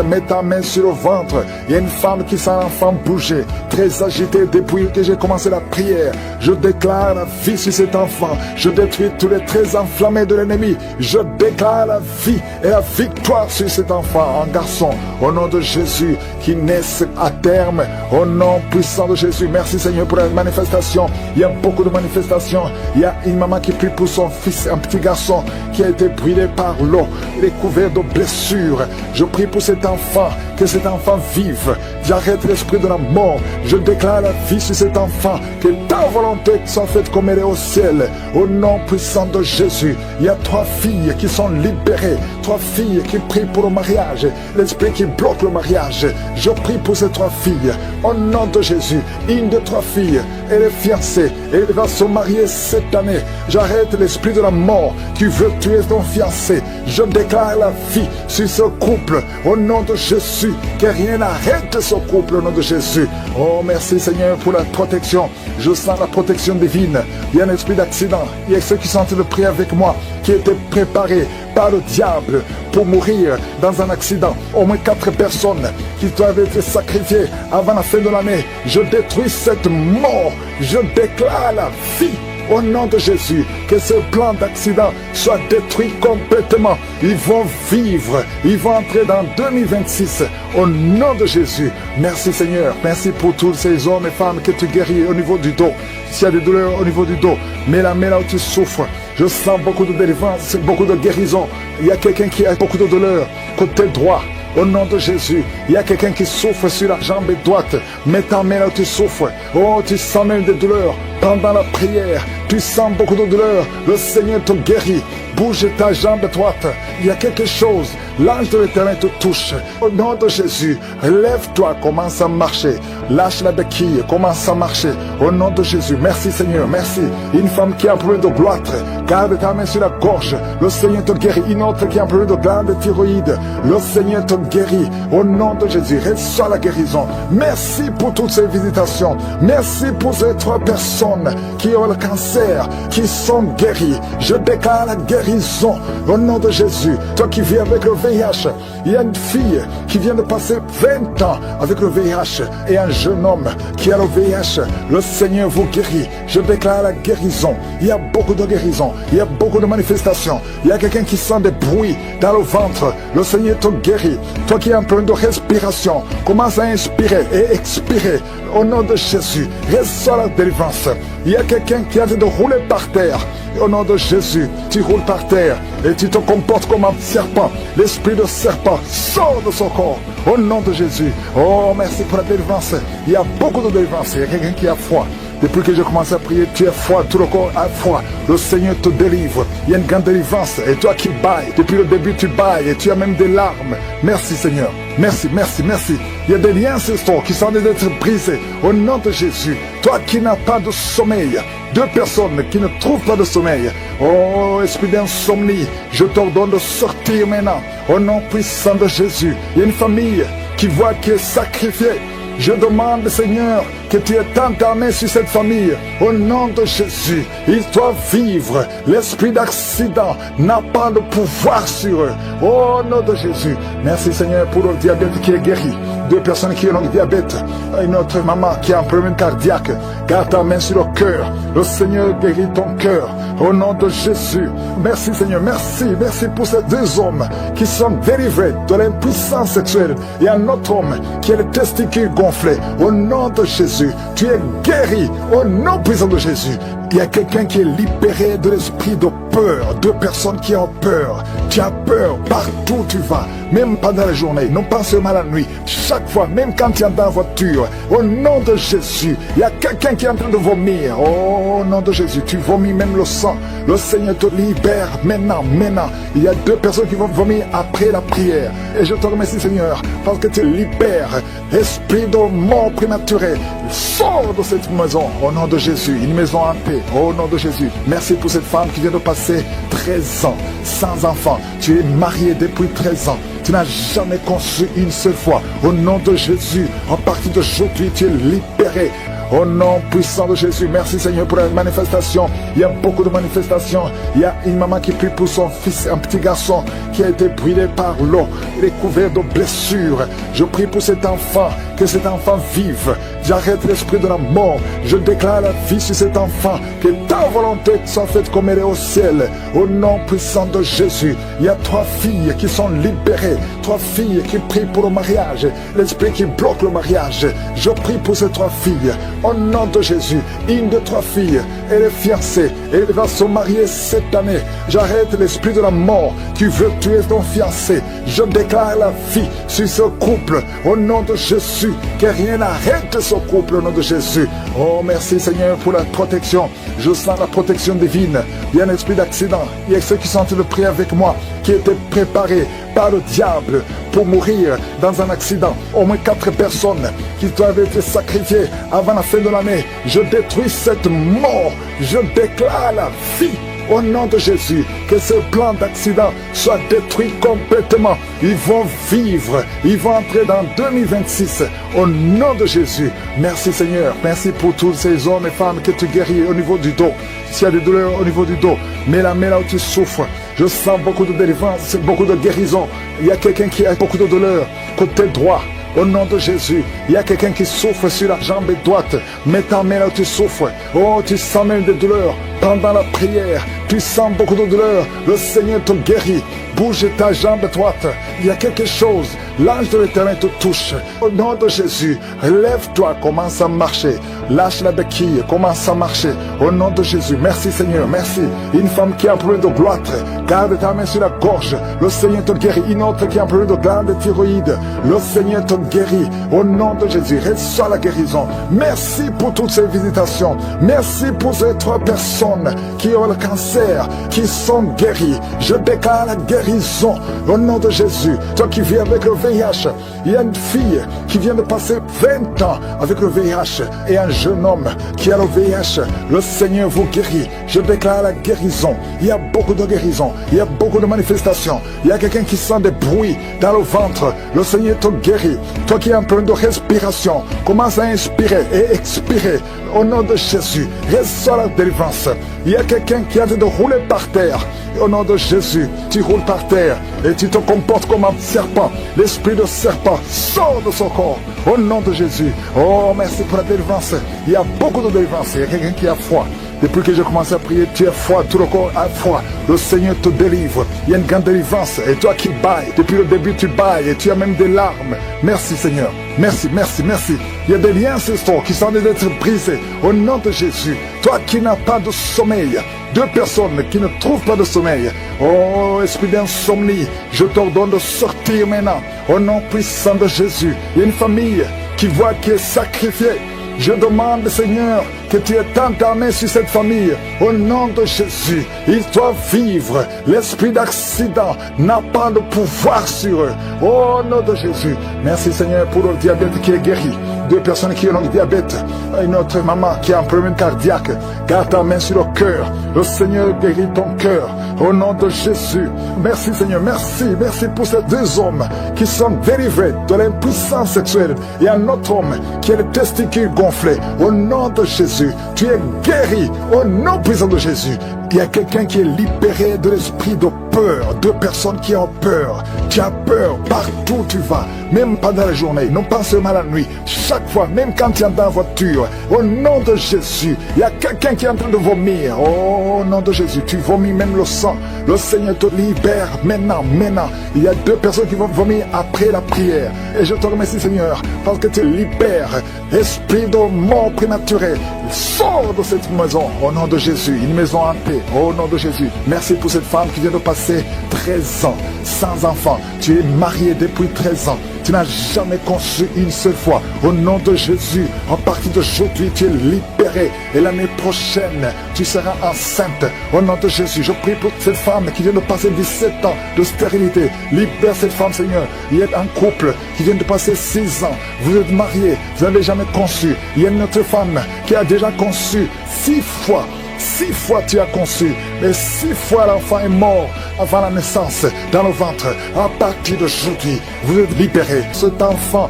Mets ta main sur le ventre. Il y a une femme qui sent l'enfant bouger, très agitée depuis que j'ai commencé la prière. Je déclare la vie sur cet enfant. Je détruis tous les traits enflammés de l'ennemi. Je déclare la vie et la victoire sur cet enfant, un garçon. Au nom de Jésus, qui naisse à terme. Au nom puissant de Jésus. Merci Seigneur pour la manifestation. Il y a beaucoup de manifestations. Il y a une maman qui prie pour son fils, un petit garçon qui a été brûlé par l'eau. Il est couvert de blessures. Je prie pour cet enfant, que cet enfant vive. J'arrête l'esprit de la mort. Je déclare la vie sur cet enfant. Que ta volonté soit faite comme elle est au ciel. Au nom puissant de Jésus. Il y a 3 filles qui sont libérées. 3 filles qui prient pour le mariage. L'esprit qui bloque le mariage. Je prie pour ces 3 filles. Au nom de Jésus. Une de 3 filles, elle est fiancée. Elle va se marier cette année. J'arrête l'esprit de la mort qui veut tuer ton fiancé. Je déclare la vie sur ce couple. Au nom de Jésus, que rien n'arrête ce couple au nom de Jésus. Oh, merci Seigneur pour la protection. Je sens la protection divine. Il y a un esprit d'accident. Il y a ceux qui sont en train de prier avec moi, qui étaient préparés par le diable pour mourir dans un accident. Au moins 4 personnes qui doivent être sacrifiées avant la fin de l'année. Je détruis cette mort. Je déclare la vie. Au nom de Jésus, que ce plan d'accident soit détruit complètement. Ils vont vivre, ils vont entrer dans 2026. Au nom de Jésus, merci Seigneur. Merci pour tous ces hommes et femmes que tu guéris au niveau du dos. S'il y a des douleurs au niveau du dos, mets la main là où tu souffres. Je sens beaucoup de délivrance, beaucoup de guérison. Il y a quelqu'un qui a beaucoup de douleurs côté droit. Au nom de Jésus, il y a quelqu'un qui souffre sur la jambe droite. Mets ta main là où tu souffres. Oh, tu sens même des douleurs. Pendant la prière, tu sens beaucoup de douleurs. Le Seigneur te guérit. bouge ta jambe droite. Il y a quelque chose. L'ange de l'Éternel te touche. Au nom de Jésus, lève-toi, commence à marcher. Lâche la béquille, commence à marcher. Au nom de Jésus, merci Seigneur, merci. Une femme qui a un problème de goitre, garde ta main sur la gorge. Le Seigneur te guérit. Une autre qui a un problème de glande thyroïde, le Seigneur te guérit. Au nom de Jésus, reçois la guérison. Merci pour toutes ces visitations. Merci pour ces 3 personnes qui ont le cancer, qui sont guéries. Je déclare la guérison au nom de Jésus. Toi qui vis avec le VIH, il y a une fille qui vient de passer 20 ans avec le VIH et un jeune homme qui a le VIH. Le Seigneur vous guérit. Je déclare la guérison. Il y a beaucoup de guérison. Il y a beaucoup de manifestations. Il y a quelqu'un qui sent des bruits dans le ventre. Le Seigneur te guérit. Toi qui es en train de respiration, commence à inspirer et expirer au nom de Jésus. Reçois la délivrance. Il y a quelqu'un qui a de rouler par terre. Au nom de Jésus, tu roules par terre et tu te comportes comme un serpent. L'esprit de serpent sort de son corps. Au nom de Jésus. Oh, merci pour la délivrance. Il y a beaucoup de délivrance. Il y a quelqu'un qui a froid. Depuis que j'ai commencé à prier, tu es froid, tout le corps a froid. Le Seigneur te délivre. Il y a une grande délivrance. Et toi qui bailles, depuis le début tu bailles et tu as même des larmes. Merci Seigneur. Merci, merci, merci. Il y a des liens ancestraux qui sont en train d'être brisés. Au nom de Jésus. Toi qui n'as pas de sommeil. 2 personnes qui ne trouvent pas de sommeil. Oh, esprit d'insomnie, je t'ordonne de sortir maintenant. Au nom puissant de Jésus. Il y a une famille qui voit qui est sacrifiée. Je demande, Seigneur, que tu étendes ta main sur cette famille. Au nom de Jésus, ils doivent vivre. L'esprit d'accident n'a pas de pouvoir sur eux. Au nom de Jésus. Merci, Seigneur, pour le diabète qui est guéri. 2 personnes qui ont le diabète. Une autre maman qui a un problème cardiaque. Garde ta main sur le cœur. Le Seigneur guérit ton cœur. Au nom de Jésus. Merci, Seigneur. Merci. Merci pour ces 2 hommes qui sont délivrés de l'impuissance sexuelle. Et un autre homme qui a les testicules gonflés. Au nom de Jésus. Tu es guéri. Au nom puissant de Jésus. Il y a quelqu'un qui est libéré de l'esprit de peur. 2 personnes qui ont peur. Tu as peur partout où tu vas. Même pendant la journée. Non pas seulement la nuit. Chaque fois, même quand tu es dans la voiture. Au nom de Jésus. Il y a quelqu'un qui est en train de vomir. Au nom de Jésus. Tu vomis même le sang. Le Seigneur te libère maintenant. Maintenant. Il y a 2 personnes qui vont vomir après la prière. Et je te remercie Seigneur. Parce que tu libères. Esprit de mort prématuré. Sors de cette maison. Au nom de Jésus. Une maison en paix. Au nom de Jésus. Merci pour cette femme qui vient de passer 13 ans sans enfant. Tu es marié depuis 13 ans. Tu n'as jamais conçu une seule fois. Au nom de Jésus, à partir d'aujourd'hui, tu es libéré. Au nom puissant de Jésus, merci Seigneur pour la manifestation. Il y a beaucoup de manifestations. Il y a une maman qui prie pour son fils, un petit garçon qui a été brûlé par l'eau. Il est couvert de blessures. Je prie pour cet enfant, que cet enfant vive. J'arrête l'esprit de la mort. Je déclare la vie sur cet enfant. Que ta volonté soit faite comme elle est au ciel. Au nom puissant de Jésus, il y a 3 filles qui sont libérées. 3 filles qui prient pour le mariage. L'esprit qui bloque le mariage. Je prie pour ces 3 filles. Au nom de Jésus, une de 3 filles, elle est fiancée, elle va se marier cette année. J'arrête l'esprit de la mort qui veut tuer ton fiancé. Je déclare la vie sur ce couple, au nom de Jésus, que rien n'arrête ce couple au nom de Jésus. Oh, merci Seigneur pour la protection. Je sens la protection divine. Il y a un esprit d'accident. Il y a ceux qui sont en train de prier avec moi, qui étaient préparés par le diable pour mourir dans un accident. Au moins 4 personnes qui doivent être sacrifiées avant la fin de l'année. Je détruis cette mort. Je déclare la vie. Au nom de Jésus, que ce plan d'accident soit détruit complètement. Ils vont vivre, ils vont entrer dans 2026. Au nom de Jésus, merci Seigneur. Merci pour tous ces hommes et femmes que tu guéris au niveau du dos. S'il y a des douleurs au niveau du dos, mets la main là où tu souffres. Je sens beaucoup de délivrance, beaucoup de guérison. Il y a quelqu'un qui a beaucoup de douleur côté droit. Au nom de Jésus, il y a quelqu'un qui souffre sur la jambe droite. Mets ta main là où tu souffres. Oh, tu sens même des douleurs. Pendant la prière, tu sens beaucoup de douleurs. Le Seigneur te guérit. Bouge ta jambe droite. Il y a quelque chose. L'ange de l'Éternel te touche. Au nom de Jésus, lève-toi, commence à marcher. Lâche la béquille, commence à marcher. Au nom de Jésus, merci Seigneur, merci. Une femme qui a un problème de gloître, garde ta main sur la gorge. Le Seigneur te guérit. Une autre qui a un problème de glande thyroïde, le Seigneur te guérit. Au nom de Jésus, reçois la guérison. Merci pour toutes ces visitations. Merci pour ces 3 personnes qui ont le cancer, qui sont guéries. Je déclare la guérison au nom de Jésus. Toi qui vis avec le VIH, il y a une fille qui vient de passer 20 ans avec le VIH et un jeune homme qui a le VIH. Le Seigneur vous guérit. Je déclare la guérison. Il y a beaucoup de guérison. Il y a beaucoup de manifestations. Il y a quelqu'un qui sent des bruits dans le ventre. Le Seigneur te guérit. Toi qui es en train de respiration, commence à inspirer et expirer au nom de Jésus. Reçois la délivrance. Il y a quelqu'un qui est en train de rouler par terre. Au nom de Jésus, tu roules par terre et tu te comportes comme un serpent. L'esprit de serpent sort de son corps. Au nom de Jésus. Oh, merci pour la délivrance. Il y a beaucoup de délivrance. Il y a quelqu'un qui a froid. Depuis que j'ai commencé à prier, tu es froid, tout le corps a froid. Le Seigneur te délivre. Il y a une grande délivrance. Et toi qui bailles, depuis le début tu bailles et tu as même des larmes. Merci Seigneur. Merci, merci, merci. Il y a des liens ancestral qui sont en train d'être brisés. Au nom de Jésus. Toi qui n'as pas de sommeil. 2 personnes qui ne trouvent pas de sommeil. Oh, esprit d'insomnie, je t'ordonne de sortir maintenant. Au nom puissant de Jésus. Il y a une famille qui voit qui est sacrifiée. Je demande, Seigneur, que tu étendes ta main sur cette famille. Au nom de Jésus, ils doivent vivre. L'esprit d'accident n'a pas de pouvoir sur eux. Au nom de Jésus. Merci, Seigneur, pour le diabète qui est guéri. 2 personnes qui ont le diabète. Une autre maman qui a un problème cardiaque. Garde ta main sur le cœur. Le Seigneur guérit ton cœur. Au nom de Jésus. Merci, Seigneur. Merci. Merci pour ces 2 hommes qui sont délivrés de l'impuissance sexuelle. Et un autre homme qui a les testicules gonflés. Au nom de Jésus. Tu es guéri. Au nom puissant de Jésus. Il y a quelqu'un qui est libéré de l'esprit de peur. 2 personnes qui ont peur. Tu as peur partout où tu vas. Même pendant la journée. Non pas seulement la nuit. Chaque fois, même quand tu es dans la voiture. Au nom de Jésus. Il y a quelqu'un qui est en train de vomir. Au nom de Jésus. Tu vomis même le sang. Le Seigneur te libère maintenant. Maintenant. Il y a 2 personnes qui vont vomir après la prière. Et je te remercie Seigneur. Parce que tu libères. Esprit de mort prématurée. Sors de cette maison. Au nom de Jésus. Une maison hantée. Au nom de Jésus. Merci pour cette femme qui vient de passer 13 ans sans enfant. Tu es marié depuis 13 ans. Tu n'as jamais conçu une seule fois. Au nom de Jésus, à partir d'aujourd'hui, tu es libéré. Et l'année prochaine, tu seras enceinte. Au nom de Jésus, je prie pour cette femme qui vient de passer 17 ans de stérilité. Libère cette femme, Seigneur. Il y a un couple qui vient de passer 6 ans. Vous êtes mariés, vous n'avez jamais conçu. Il y a une autre femme qui a déjà conçu 6 fois. 6 fois tu as conçu, mais 6 fois l'enfant est mort avant la naissance dans le ventre. À partir d'aujourd'hui, vous êtes libérés. Cet enfant,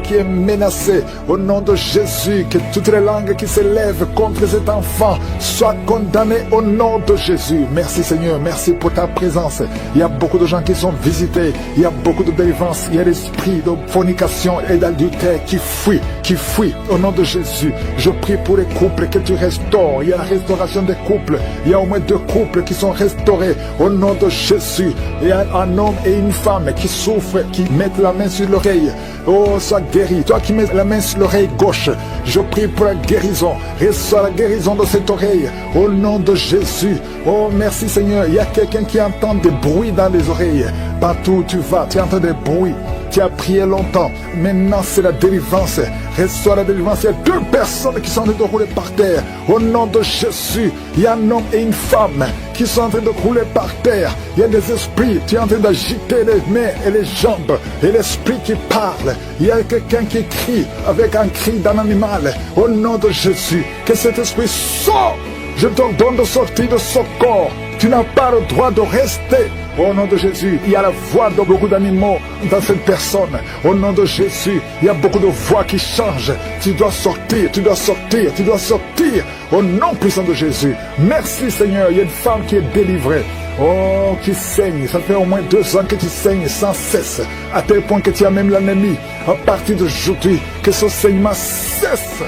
qui est menacé, au nom de Jésus, que toutes les langues qui s'élèvent contre cet enfant soient condamnées au nom de Jésus. Merci Seigneur, merci pour ta présence. Il y a beaucoup de gens qui sont visités, il y a beaucoup de délivrance, il y a l'esprit de fornication et d'adultère qui fuit. Au nom de Jésus, je prie pour les couples que tu restaures. Il y a la restauration des couples. Il y a au moins 2 couples qui sont restaurés. Au nom de Jésus. Il y a un homme et une femme qui souffrent, qui mettent la main sur l'oreille. Oh, sois guéri. Toi qui mets la main sur l'oreille gauche, je prie pour la guérison. Reçois la guérison de cette oreille. Au nom de Jésus. Oh, merci Seigneur. Il y a quelqu'un qui entend des bruits dans les oreilles. Partout où tu vas, tu entends des bruits. Tu as prié longtemps. Maintenant, c'est la délivrance. Reçois la délivrance. Il y a 2 personnes qui sont en train de rouler par terre. Au nom de Jésus, il y a un homme et une femme qui sont en train de rouler par terre. Il y a des esprits. Tu es en train d'agiter les mains et les jambes. Et l'esprit qui parle. Il y a quelqu'un qui crie avec un cri d'un animal. Au nom de Jésus, que cet esprit sorte. Je te donne de sortir de ce corps. Tu n'as pas le droit de rester. Au nom de Jésus, il y a la voix de beaucoup d'animaux dans cette personne. Au nom de Jésus, il y a beaucoup de voix qui changent. Tu dois sortir, tu dois sortir, tu dois sortir. Au nom puissant de Jésus. Merci Seigneur, il y a une femme qui est délivrée. Oh, qui saigne. Ça fait au moins 2 ans que tu saignes sans cesse. À tel point que tu as même l'anémie. À partir d'aujourd'hui, que ce saignement cesse.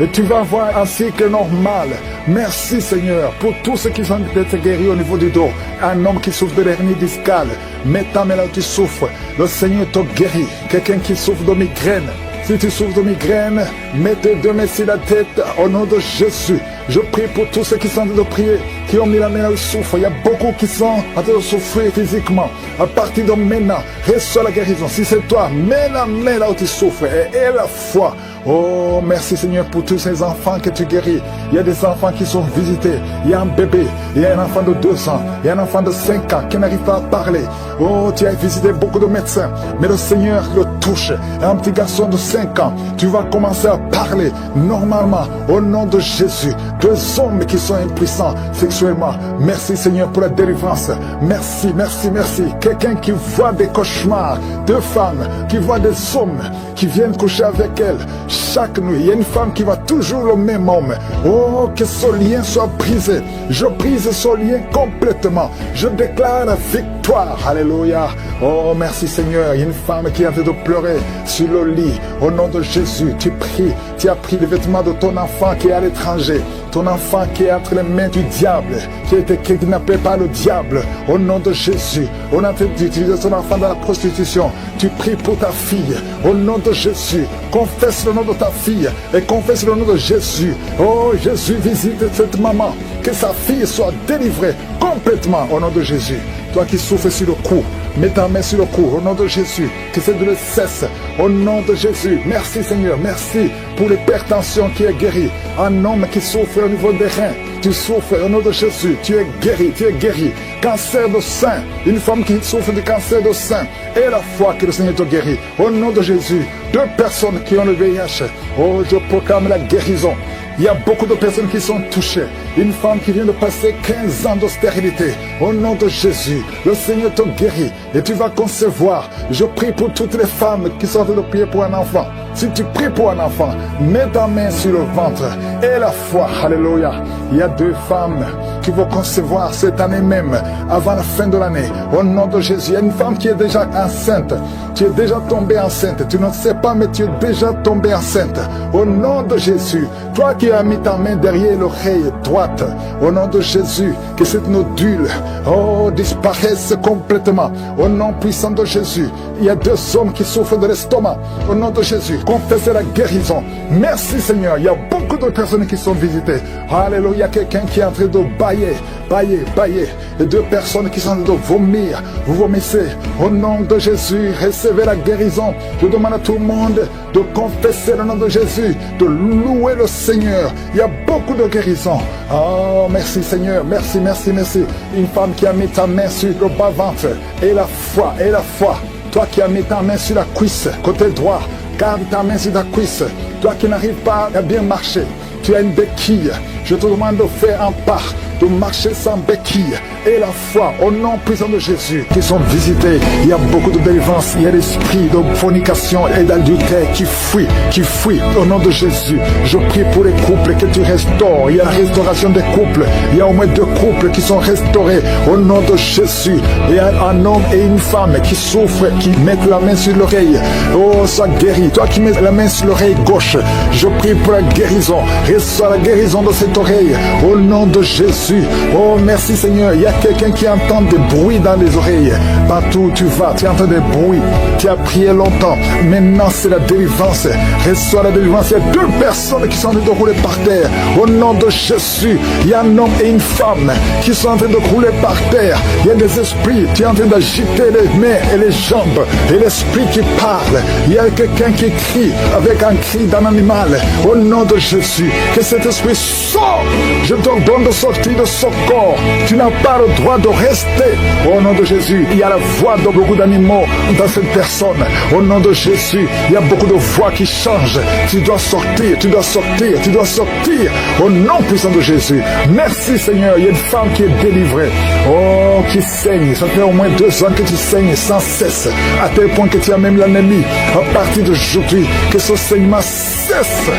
et tu vas avoir un cycle normal. Merci Seigneur pour tous ceux qui sont peut-être guéris au niveau du dos. Un homme qui souffre de l'hernie discale, mets ta main là où tu souffres, le Seigneur te guérit. Quelqu'un qui souffre de migraine, si tu souffres de migraine, mets tes deux mains sur la tête au nom de Jésus. Je prie pour tous ceux qui sont en train de prier, qui ont mis la main là où ils souffrent. Il y a beaucoup qui sont en train de souffrir physiquement. À partir de maintenant, reçois la guérison. Si c'est toi, mets la main là où tu souffres et aie la foi. Oh, merci Seigneur pour tous ces enfants que tu guéris. Il y a des enfants qui sont visités. Il y a un bébé, il y a un enfant de 2 ans, il y a un enfant de 5 ans qui n'arrive pas à parler. Oh, tu as visité beaucoup de médecins, mais le Seigneur le touche. Un petit garçon de 5 ans, tu vas commencer à parler normalement au nom de Jésus. 2 hommes qui sont impuissants sexuellement. Merci Seigneur pour la délivrance. Merci, merci, merci. Quelqu'un qui voit des cauchemars, 2 femmes qui voient des hommes qui viennent coucher avec elles. Chaque nuit, il y a une femme qui voit toujours le même homme. Oh, que ce lien soit brisé. Je brise ce lien complètement. Je déclare la victoire. Alléluia. Oh, merci Seigneur. Il y a une femme qui est en train de pleurer sur le lit. Au nom de Jésus, tu pries. Tu as pris les vêtements de ton enfant qui est à l'étranger. Ton enfant qui est entre les mains du diable, qui a été kidnappé par le diable. Au nom de Jésus, on a d'utiliser ton enfant dans la prostitution. Tu pries pour ta fille. Au nom de Jésus, confesse le nom de ta fille et confesse le nom de Jésus. Oh, Jésus, visite cette maman. Que sa fille soit délivrée complètement au nom de Jésus. Toi qui souffres sur le cou, mets ta main sur le cou au nom de Jésus. Que cette douleur cesse au nom de Jésus. Merci Seigneur, merci pour l'hypertension qui est guérie. Un homme qui souffre au niveau des reins, tu souffres au nom de Jésus. Tu es guéri, tu es guéri. Cancer de sein, une femme qui souffre de cancer de sein. Et la foi que le Seigneur te guérit. Au nom de Jésus, 2 personnes qui ont le VIH. Oh, je proclame la guérison. Il y a beaucoup de personnes qui sont touchées. Une femme qui vient de passer 15 ans d'austérité. Au nom de Jésus, le Seigneur te guérit et tu vas concevoir. Je prie pour toutes les femmes qui sont en train de prier pour un enfant. Si tu pries pour un enfant, mets ta main sur le ventre et la foi. Alléluia. Il y a 2 femmes qui vont concevoir cette année même, avant la fin de l'année. Au nom de Jésus, il y a une femme qui est déjà enceinte. Tu es déjà tombée enceinte. Tu ne sais pas, mais tu es déjà tombée enceinte. Au nom de Jésus, toi qui as mis ta main derrière l'oreille droite, au nom de Jésus, que cette nodule, oh, disparaisse complètement. Au nom puissant de Jésus, il y a 2 hommes qui souffrent de l'estomac. Au nom de Jésus, confessez la guérison. Merci Seigneur, il y a beaucoup de personnes qui sont visitées. Alléluia, il y a quelqu'un qui est en train de bailler. Et 2 personnes qui sont en train de vomir. Vous vomissez. Au nom de Jésus, recevez la guérison. Je demande à tout le monde de confesser le nom de Jésus, de louer le Seigneur. Il y a beaucoup de guérison. Oh, merci Seigneur, merci, merci, merci. Une femme qui a mis ta main sur le bas-ventre. Et la foi. Toi qui as mis ta main sur la cuisse, côté droit, garde ta main sur la cuisse. Toi qui n'arrives pas à bien marcher, tu as une béquille. Je te demande de faire un pas, de marcher sans béquille. Et la foi, au nom puissant de Jésus, qui sont visités. Il y a beaucoup de délivrance. Il y a l'esprit de fornication et d'adultère qui fuit au nom de Jésus. Je prie pour les couples que tu restaures. Il y a la restauration des couples. Il y a au moins 2 couples qui sont restaurés au nom de Jésus. Il y a un homme et une femme qui souffrent, qui mettent la main sur l'oreille. Oh, sois guéri. Toi qui mets la main sur l'oreille gauche, je prie pour la guérison. Reçois la guérison de cette oreille au nom de Jésus. Oh, merci Seigneur. Il y a quelqu'un qui entend des bruits dans les oreilles. Partout où tu vas, tu entends des bruits. Tu as prié longtemps. Maintenant, c'est la délivrance. Reçois la délivrance. Il y a 2 personnes qui sont en train de rouler par terre. Au nom de Jésus, il y a un homme et une femme qui sont en train de rouler par terre. Il y a des esprits. Tu es en train d'agiter les mains et les jambes. Et l'esprit qui parle. Il y a quelqu'un qui crie avec un cri d'un animal. Au nom de Jésus, que cet esprit sort. Je te donne de sortir de ce corps. Tu n'as pas le droit de rester. Au nom de Jésus, il y a la voix de beaucoup d'animaux dans cette personne. Au nom de Jésus, il y a beaucoup de voix qui changent. Tu dois sortir. Au nom puissant de Jésus. Merci Seigneur. Il y a une femme qui est délivrée. Oh, qui saigne. Ça fait au moins 2 ans que tu saignes sans cesse. À tel point que tu as même l'anémie. À partir d'aujourd'hui, que ce saignement cesse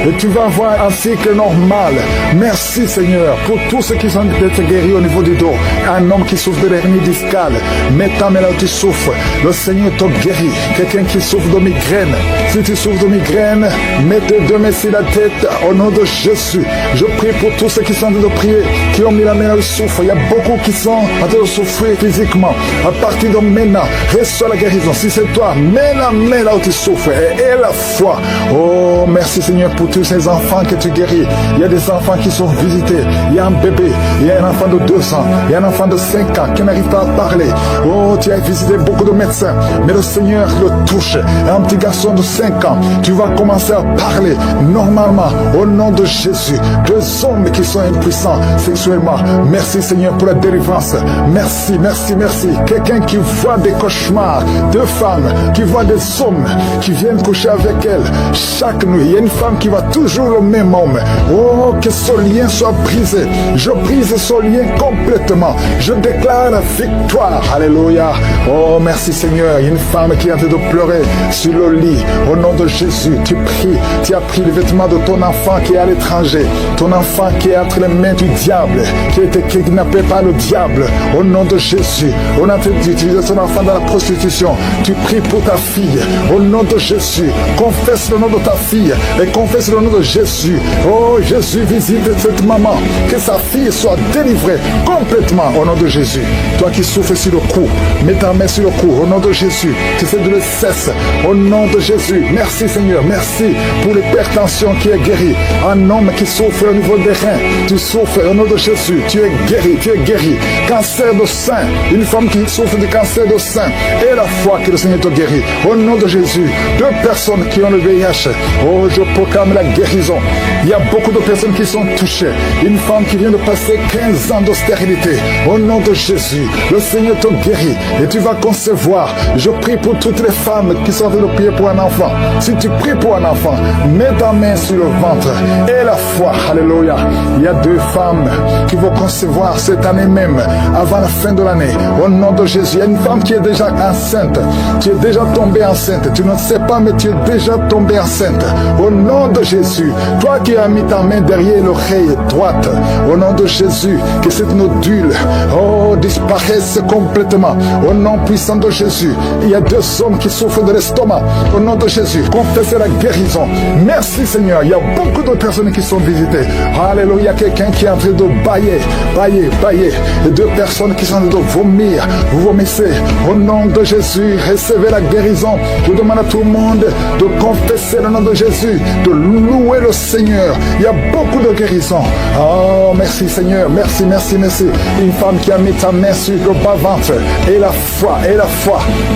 et tu vas avoir un cycle normal. Merci Seigneur pour tous ceux qui sont d'être guéris au niveau du dos. Un homme qui souffre de l'hernie discale, mets ta main là où tu souffres, le Seigneur te guérit. Quelqu'un qui souffre de migraine, si tu souffres de migraine, mets tes deux mains sur la tête au nom de Jésus. Je prie pour tous ceux qui sont en train de prier, qui ont mis la main là où ils souffrent. Il y a beaucoup qui sont en train de souffrir physiquement. À partir de maintenant, reçois la guérison. Si c'est toi, mets la main là où tu souffres et la foi. Oh, merci Seigneur pour tous ces enfants que tu guéris. Il y a des enfants qui sont visités. Il y a un bébé, il y a un enfant de 2 ans, il y a un enfant de 5 ans qui n'arrive pas à parler. Oh, tu as visité beaucoup de médecins, mais le Seigneur le touche. Un petit garçon de 5 ans, tu vas commencer à parler normalement au nom de Jésus. Deux hommes qui sont impuissants sexuellement. Merci Seigneur pour la délivrance. Merci, merci, merci. Quelqu'un qui voit des cauchemars, deux femmes qui voient des hommes qui viennent coucher avec elle chaque nuit. Il y a une femme qui voit toujours le même homme. Oh, que ce lien soit brisé. Je brise ce lien complètement. Je déclare la victoire. Alléluia. Oh, merci Seigneur. Il y a une femme qui est en train de pleurer sur le lit. Au nom de Jésus, tu pries. Tu as pris le vêtement de ton enfant qui est à l'étranger. Ton enfant qui est entre les mains du diable, qui a été kidnappé par le diable. Au nom de Jésus, on a d'utiliser son enfant dans la prostitution. Tu pries pour ta fille. Au nom de Jésus, confesse le nom de ta fille et confesse le nom de Jésus. Oh, Jésus, visite cette maman. Que sa fille soit délivrée complètement au nom de Jésus. Toi qui souffres sur le cou, mets ta main sur le cou au nom de Jésus. Que cette douleur cesse au nom de Jésus. Merci Seigneur, merci pour l'hypertension qui est guérie. Un homme qui souffre au niveau des reins, tu souffres au nom de Jésus. Tu es guéri, tu es guéri. Cancer de sein, une femme qui souffre de cancer de sein, et la foi que le Seigneur te guérit. Au nom de Jésus, 2 personnes qui ont le VIH, oh, je proclame la guérison. Il y a beaucoup de personnes qui sont touchées. Une femme qui vient de passer 15 ans de stérilité. Au nom de Jésus, le Seigneur te guérit et tu vas concevoir. Je prie pour toutes les femmes qui sont en train de prier pour un enfant. Si tu pries pour un enfant, mets ta main sur le ventre et la foi. Alléluia. Il y a 2 femmes qui vont concevoir cette année même, avant la fin de l'année. Au nom de Jésus, il y a une femme qui est déjà enceinte. Tu es déjà tombée enceinte. Tu ne sais pas, mais tu es déjà tombée enceinte. Au nom de Jésus, toi qui as mis ta main derrière l'oreille droite, au nom de Jésus, que cette nodule, oh, disparaisse complètement. Au nom puissant de Jésus, il y a 2 hommes qui souffrent de l'estomac. Au nom de Jésus, confessez la guérison. Merci Seigneur. Il y a beaucoup de personnes qui sont visitées. Alléluia. Quelqu'un qui est en train de bailler. Et 2 personnes qui sont en train de vomir. Vous vomissez. Au nom de Jésus, recevez la guérison. Je demande à tout le monde de confesser le nom de Jésus, de louer le Seigneur. Il y a beaucoup de guérison. Oh, merci Seigneur. Merci. Une femme qui a mis ta main sur le bas-ventre. Et la foi.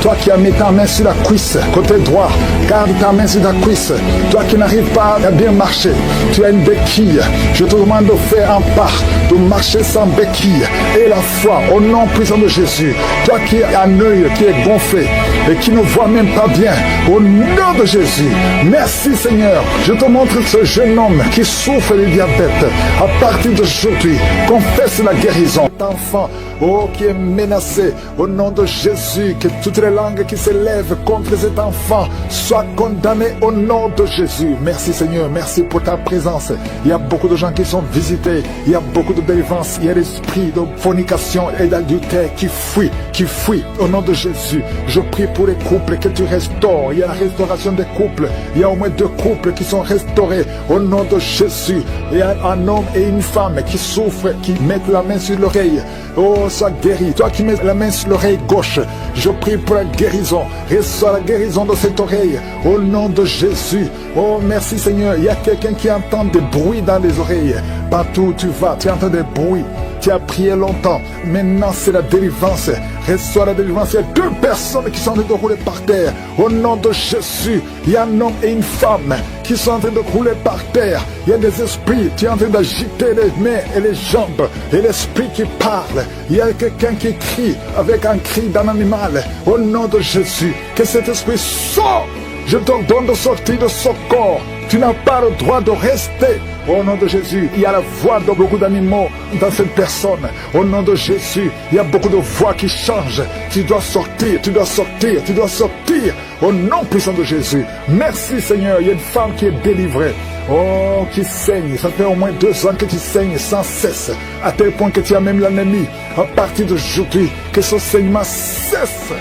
Toi qui as mis ta main sur la cuisse, côté droit, garde ta main sur la cuisse. Toi qui n'arrives pas à bien marcher, tu as une béquille. Je te demande de faire un pas, de marcher sans béquille. Et la foi, au nom puissant de Jésus. Toi qui as un œil qui est gonflé et qui ne voit même pas bien, au nom de Jésus. Merci Seigneur. Je te montre ce jeune homme qui souffre du diabète. À partir d'aujourd'hui, confesse la guérison. Cet enfant, oh, qui est menacé, au nom de Jésus, que toutes les langues qui s'élèvent contre cet enfant soient condamnées au nom de Jésus. Merci Seigneur, merci pour ta présence. Il y a beaucoup de gens qui sont visités, il y a beaucoup de délivrance, il y a l'esprit de fornication et d'adultère qui fuit au nom de Jésus. Je prie pour les couples que tu restaures. Il y a la restauration des couples. Il y a au moins 2 couples qui sont restaurés au nom de Jésus. Il y a un homme et une femme qui souffrent, qui mettent la main sur l'oreille. Oh, sois guéri. Toi qui mets la main sur l'oreille gauche, je prie pour la guérison. Reçois la guérison de cette oreille au nom de Jésus. Oh, merci Seigneur. Il y a quelqu'un qui entend des bruits dans les oreilles. Partout où tu vas, tu entends des bruits. Tu as prié longtemps. Maintenant, c'est la délivrance. Reçois la délivrance. Il y a 2 personnes qui sont en train de rouler par terre. Au nom de Jésus, il y a un homme et une femme qui sont en train de rouler par terre. Il y a des esprits. Tu es en train d'agiter les mains et les jambes. Et l'esprit qui parle. Il y a quelqu'un qui crie avec un cri d'un animal. Au nom de Jésus, que cet esprit sort. Je te donne de sortir de ce corps Tu n'as pas le droit de rester. Au nom de Jésus, il y a la voix de beaucoup d'animaux dans cette personne. Au nom de Jésus, il y a beaucoup de voix qui changent. Tu dois sortir, tu dois sortir, tu dois sortir. Au nom puissant de Jésus. Merci Seigneur, il y a une femme qui est délivrée. Oh, qui saigne. Ça fait au moins 2 ans que tu saignes sans cesse. À tel point que tu as même l'ennemi. À partir d'aujourd'hui, que ce saignement cesse.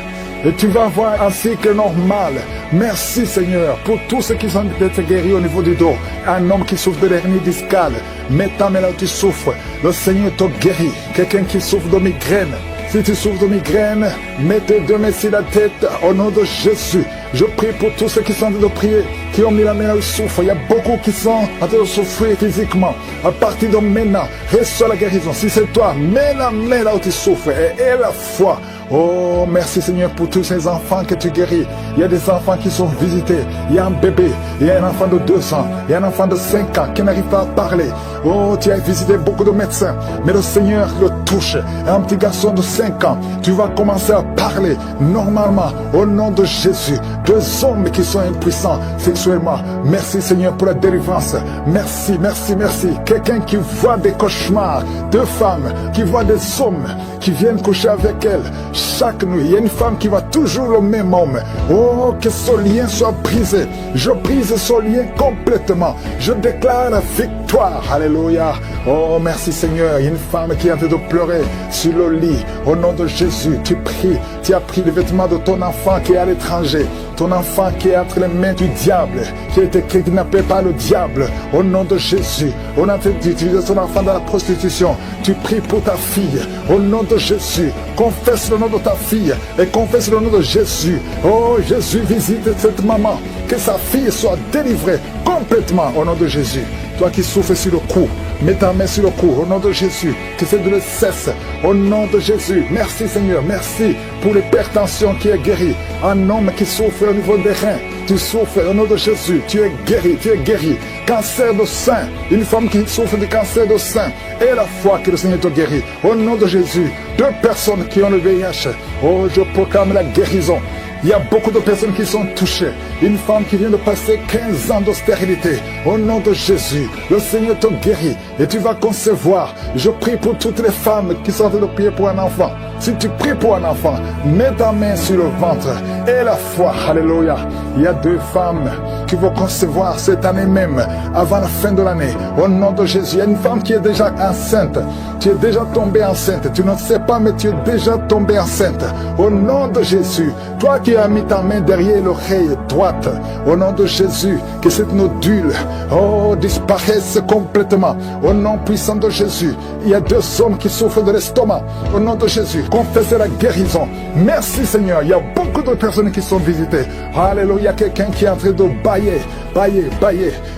Et tu vas avoir un cycle normal. Merci Seigneur pour tous ceux qui sont d'être guéris au niveau du dos. Un homme qui souffre de l'hernie discale. Maintenant, là où tu souffres, le Seigneur te guérit. Quelqu'un qui souffre de migraine. Si tu souffres de migraine, mets tes 2 mains sur la tête au nom de Jésus. Je prie pour tous ceux qui sont en train de prier, qui ont mis la main là où ils souffrent. Il y a beaucoup qui sont en train de souffrir physiquement. À partir de maintenant, reçois la guérison. Si c'est toi, mets la main là où tu souffres et aie la foi. Oh, merci Seigneur pour tous ces enfants que tu guéris. Il y a des enfants qui sont visités. Il y a un bébé, il y a un enfant de 2 ans, il y a un enfant de 5 ans qui n'arrive pas à parler. Oh, tu as visité beaucoup de médecins, mais le Seigneur le touche. Un petit garçon de 5 ans, tu vas commencer à parler normalement au nom de Jésus. 2 hommes qui sont impuissants sexuellement. Merci Seigneur pour la délivrance. Merci, merci, merci. Quelqu'un qui voit des cauchemars, 2 femmes qui voient des hommes qui viennent coucher avec elles. Chaque nuit, il y a une femme qui voit toujours le même homme. Oh, que ce lien soit brisé. Je brise ce lien complètement. Je déclare la victoire. Alléluia. Oh, merci Seigneur. Il y a une femme qui est en train de pleurer sur le lit. Au nom de Jésus, tu pries. Tu as pris les vêtements de ton enfant qui est à l'étranger. Ton enfant qui est entre les mains du diable, qui a été kidnappé par le diable. Au nom de Jésus, on a fait d'utiliser ton enfant dans la prostitution. Tu pries pour ta fille. Au nom de Jésus, confesse le nom de ta fille et confesse le nom de Jésus. Oh, Jésus, visite cette maman. Que sa fille soit délivrée complètement au nom de Jésus. Toi qui souffres sur le cou, mets ta main sur le cou au nom de Jésus. Que cette douleur cesse au nom de Jésus. Merci Seigneur, merci pour l'hypertension qui est guérie. Un homme qui souffre au niveau des reins, tu souffres au nom de Jésus. Tu es guéri, tu es guéri. Cancer de sein, une femme qui souffre de cancer de sein. Et la foi que le Seigneur te guérit. Au nom de Jésus, 2 personnes qui ont le VIH. Oh, je proclame la guérison. Il y a beaucoup de personnes qui sont touchées. Une femme qui vient de passer 15 ans d'austérité. Au nom de Jésus, le Seigneur te guérit et tu vas concevoir. Je prie pour toutes les femmes qui sont en train de prier pour un enfant. Si tu pries pour un enfant, mets ta main sur le ventre et la foi. Alléluia. Il y a 2 femmes qui vont concevoir cette année même, avant la fin de l'année. Au nom de Jésus, il y a une femme qui est déjà enceinte. Tu es déjà tombée enceinte. Tu ne sais pas, mais tu es déjà tombée enceinte. Au nom de Jésus, toi qui as mis ta main derrière l'oreille droite, au nom de Jésus, que cette nodule, oh, disparaisse complètement. Au nom puissant de Jésus, il y a 2 hommes qui souffrent de l'estomac. Au nom de Jésus, confessez la guérison. Merci Seigneur, il y a beaucoup de personnes qui sont visitées. Alléluia, il y a quelqu'un qui est en train de bailler.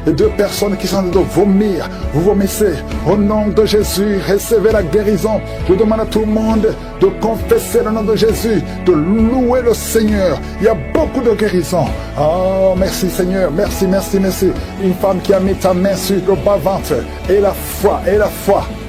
Et 2 personnes qui sont en train de vomir. Vous vomissez. Au nom de Jésus, recevez la guérison. Je demande à tout le monde de confesser le nom de Jésus, de louer le Seigneur. Il y a beaucoup de guérison. Oh, merci Seigneur, merci, merci, merci. Une femme qui a mis ta main sur le bas-ventre. Et la foi.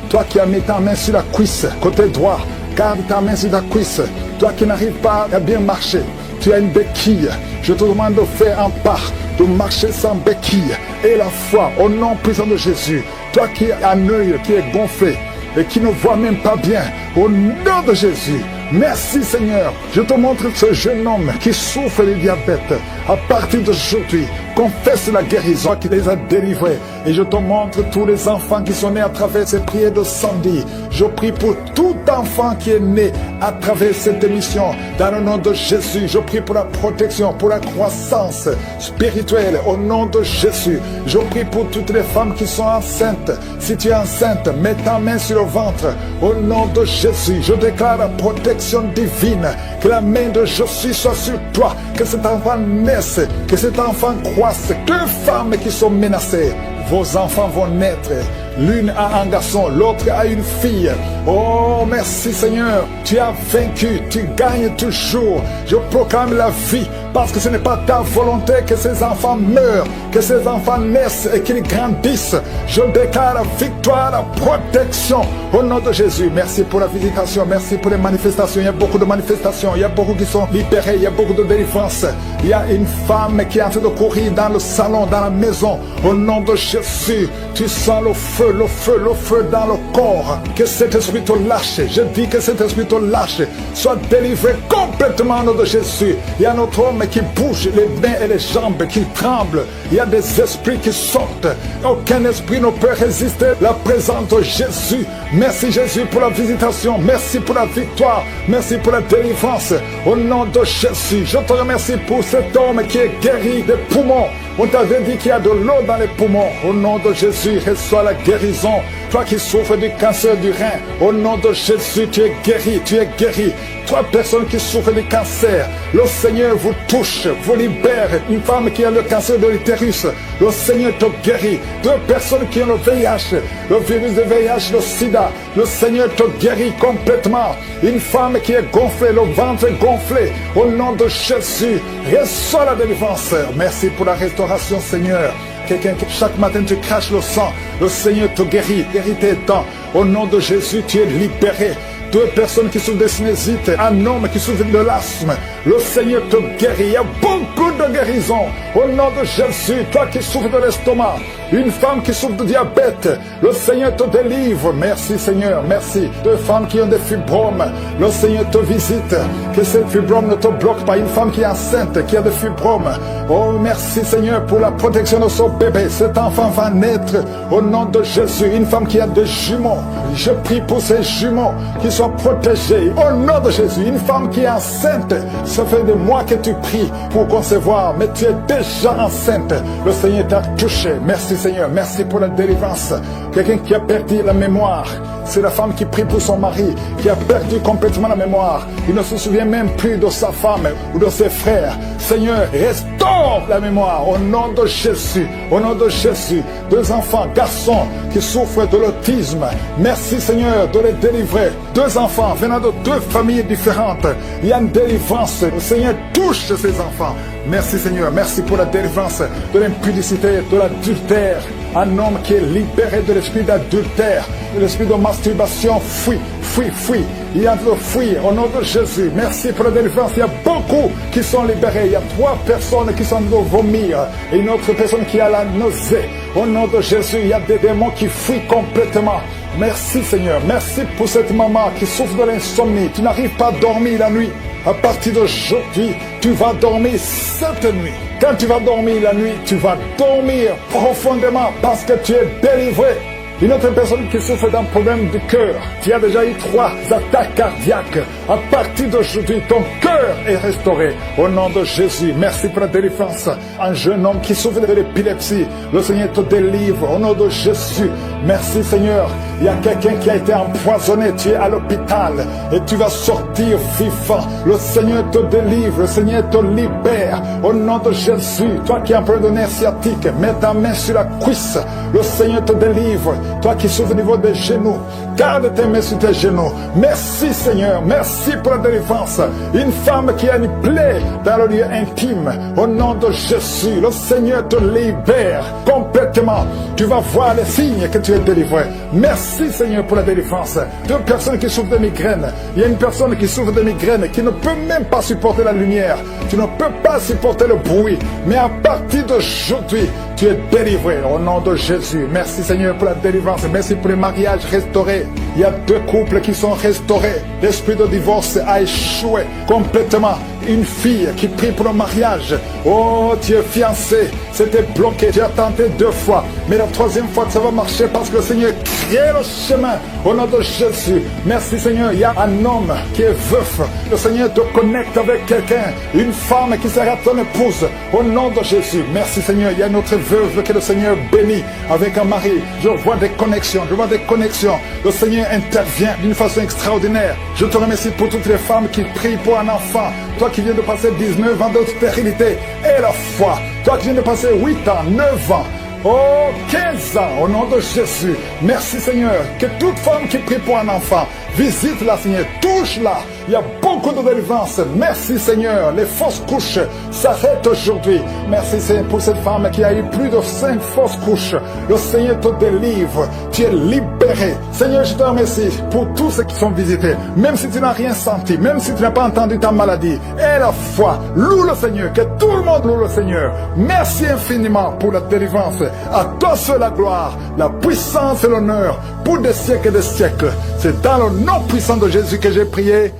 Toi qui as mis ta main sur la cuisse, côté droit, garde ta main sur la cuisse. Toi qui n'arrives pas à bien marcher, tu as une béquille. Je te demande de faire un pas, de marcher sans béquille. Et la foi, au nom puissant de Jésus. Toi qui as un œil qui est gonflé et qui ne voit même pas bien, au nom de Jésus. Merci Seigneur. Je te montre ce jeune homme qui souffre du diabète. À partir d'aujourd'hui, confesse la guérison qui les a délivrés. Et je te montre tous les enfants qui sont nés à travers ces prières de samedi. Je prie pour tout enfant qui est né à travers cette émission. Dans le nom de Jésus, je prie pour la protection, pour la croissance spirituelle. Au nom de Jésus, je prie pour toutes les femmes qui sont enceintes. Si tu es enceinte, mets ta main sur le ventre. Au nom de Jésus, je déclare la protection divine. Que la main de Jésus soit sur toi. Que cet enfant naisse. Que cet enfant croisse. 2 femmes qui sont menacées. Vos enfants vont naître. L'une a un garçon, l'autre a une fille. Oh, merci Seigneur. Tu as vaincu, tu gagnes toujours. Je proclame la vie parce que ce n'est pas ta volonté que ces enfants meurent, que ces enfants naissent et qu'ils grandissent. Je déclare la victoire, la protection au nom de Jésus. Merci pour la visitation, merci pour les manifestations. Il y a beaucoup de manifestations, il y a beaucoup qui sont libérés, il y a beaucoup de délivrance. Il y a une femme qui est en train de courir dans le salon, dans la maison. Au nom de Jésus, tu sens le feu, le feu, le feu dans le corps. Que cet esprit te lâche. Je dis que cet esprit te lâche. Sois délivré complètement au nom de Jésus. Il y a notre homme qui bouge les mains et les jambes, qui tremblent. Il y a des esprits qui sortent. Aucun esprit ne peut résister à la présence de Jésus. Merci Jésus pour la visitation. Merci pour la victoire. Merci pour la délivrance. Au nom de Jésus, je te remercie pour cet homme qui est guéri des poumons. On t'avait dit qu'il y a de l'eau dans les poumons. Au nom de Jésus, reçois la guérison. Toi qui souffres du cancer du rein, au nom de Jésus, tu es guéri, tu es guéri. Toi, personne qui souffre du cancer, le Seigneur vous touche, vous libère. Une femme qui a le cancer de l'utérus, le Seigneur te guérit. Deux personnes qui ont le VIH, le virus de VIH, le sida, le Seigneur te guérit complètement. Une femme qui est gonflée, le ventre gonflé, au nom de Jésus, reçois la délivrance. Merci pour la restauration, Seigneur. Quelqu'un qui chaque matin tu craches le sang, le Seigneur te guérit, guérit tes dents. Au nom de Jésus, tu es libéré. Deux personnes qui souffrent de sinusite, un homme qui souffre de l'asthme, le Seigneur te guérit. Il y a beaucoup de guérisons. Au nom de Jésus, toi qui souffres de l'estomac, une femme qui souffre de diabète, le Seigneur te délivre. Merci Seigneur, merci. Deux femmes qui ont des fibromes, le Seigneur te visite. Que ces fibromes ne te bloquent pas. Une femme qui est enceinte, qui a des fibromes. Oh merci Seigneur pour la protection de son bébé. Cet enfant va naître au nom de Jésus. Une femme qui a des jumeaux, je prie pour ces jumeaux qui sont protégés au nom de Jésus. Une femme qui est enceinte, ça fait des mois que tu pries pour concevoir, mais tu es déjà enceinte. Le Seigneur t'a touché. Merci Seigneur, merci pour la délivrance. Quelqu'un qui a perdu la mémoire, c'est la femme qui prie pour son mari, qui a perdu complètement la mémoire. Il ne se souvient même plus de sa femme ou de ses frères. Seigneur, restaure la mémoire au nom de Jésus. Au nom de Jésus, deux enfants, garçons qui souffrent de l'autisme. Merci Seigneur de les délivrer. Deux enfants venant de deux familles différentes. Il y a une délivrance. Le Seigneur touche ces enfants. Merci Seigneur, merci pour la délivrance de l'impudicité, de l'adultère. Un homme qui est libéré de l'esprit d'adultère, de l'esprit de masturbation, fuit, fuit, fuit. Il est en train de fuir au nom de Jésus. Merci pour la délivrance. Il y a beaucoup qui sont libérés. Il y a 3 personnes qui sont en train de vomir et une autre personne qui a la nausée. Au nom de Jésus, il y a des démons qui fuient complètement. Merci Seigneur, merci pour cette maman qui souffre de l'insomnie. Tu n'arrives pas à dormir la nuit. À partir d'aujourd'hui, tu vas dormir cette nuit. Quand tu vas dormir la nuit, tu vas dormir profondément parce que tu es délivré. Une autre personne qui souffre d'un problème de cœur, qui a déjà eu 3 attaques cardiaques, à partir d'aujourd'hui, ton cœur est restauré. Au nom de Jésus, merci pour la délivrance. Un jeune homme qui souffre de l'épilepsie, le Seigneur te délivre. Au nom de Jésus, merci Seigneur. Il y a quelqu'un qui a été empoisonné, tu es à l'hôpital et tu vas sortir vivant. Le Seigneur te délivre, le Seigneur te libère. Au nom de Jésus, toi qui as un problème de nerf sciatique, mets ta main sur la cuisse, le Seigneur te délivre. Toi qui souffres au niveau des genoux, garde tes mains sur tes genoux. Merci Seigneur, merci pour la délivrance. Une femme qui a une plaie dans le lieu intime, au nom de Jésus, le Seigneur te libère complètement. Tu vas voir les signes que tu es délivré. Merci Seigneur pour la délivrance. 2 personnes qui souffrent de migraine. Il y a une personne qui souffre de migraine qui ne peut même pas supporter la lumière. Tu ne peux pas supporter le bruit. Mais à partir d'aujourd'hui, tu es délivré au nom de Jésus. Merci Seigneur pour la délivrance. Merci pour les mariages restaurés. Il y a 2 couples qui sont restaurés. L'esprit de divorce a échoué complètement. Une fille qui prie pour le mariage. Oh, tu es fiancé. C'était bloqué. Tu as tenté 2 fois. Mais la 3e fois, ça va marcher parce que le Seigneur crée le chemin. Au nom de Jésus. Merci Seigneur. Il y a un homme qui est veuf. Le Seigneur te connecte avec quelqu'un. Une femme qui sera ton épouse. Au nom de Jésus. Merci Seigneur. Il y a une autre veuve que le Seigneur bénit avec un mari. Je vois des connexions. Je vois des connexions. Le Seigneur intervient d'une façon extraordinaire. Je te remercie pour toutes les femmes qui prient pour un enfant. Toi qui viens de passer 19 ans de stérilité et la foi. Toi qui viens de passer 8 ans, 9 ans. Oh, 15 ans, au nom de Jésus. Merci Seigneur, que toute femme qui prie pour un enfant Visite-la, Seigneur. Touche-la. Il y a beaucoup de délivrance. Merci, Seigneur. Les fausses couches s'arrêtent aujourd'hui. Merci, Seigneur, pour cette femme qui a eu plus de 5 fausses couches. Le Seigneur te délivre. Tu es libéré. Seigneur, je te remercie pour tous ceux qui sont visités. Même si tu n'as rien senti, même si tu n'as pas entendu ta maladie. Et la foi. Loue le Seigneur. Que tout le monde loue le Seigneur. Merci infiniment pour la délivrance. À toi seul la gloire, la puissance et l'honneur pour des siècles et des siècles. C'est dans le nom puissant de Jésus que j'ai prié.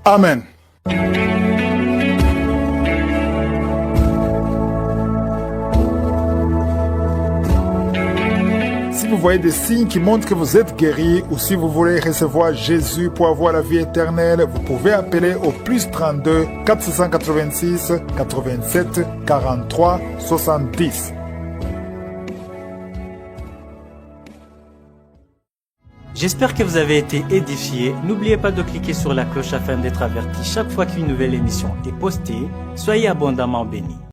Amen. Si vous voyez des signes qui montrent que vous êtes guéri ou si vous voulez recevoir Jésus pour avoir la vie éternelle, vous pouvez appeler au plus 32 486 87 43 70. J'espère que vous avez été édifiés. N'oubliez pas de cliquer sur la cloche afin d'être averti chaque fois qu'une nouvelle émission est postée. Soyez abondamment bénis.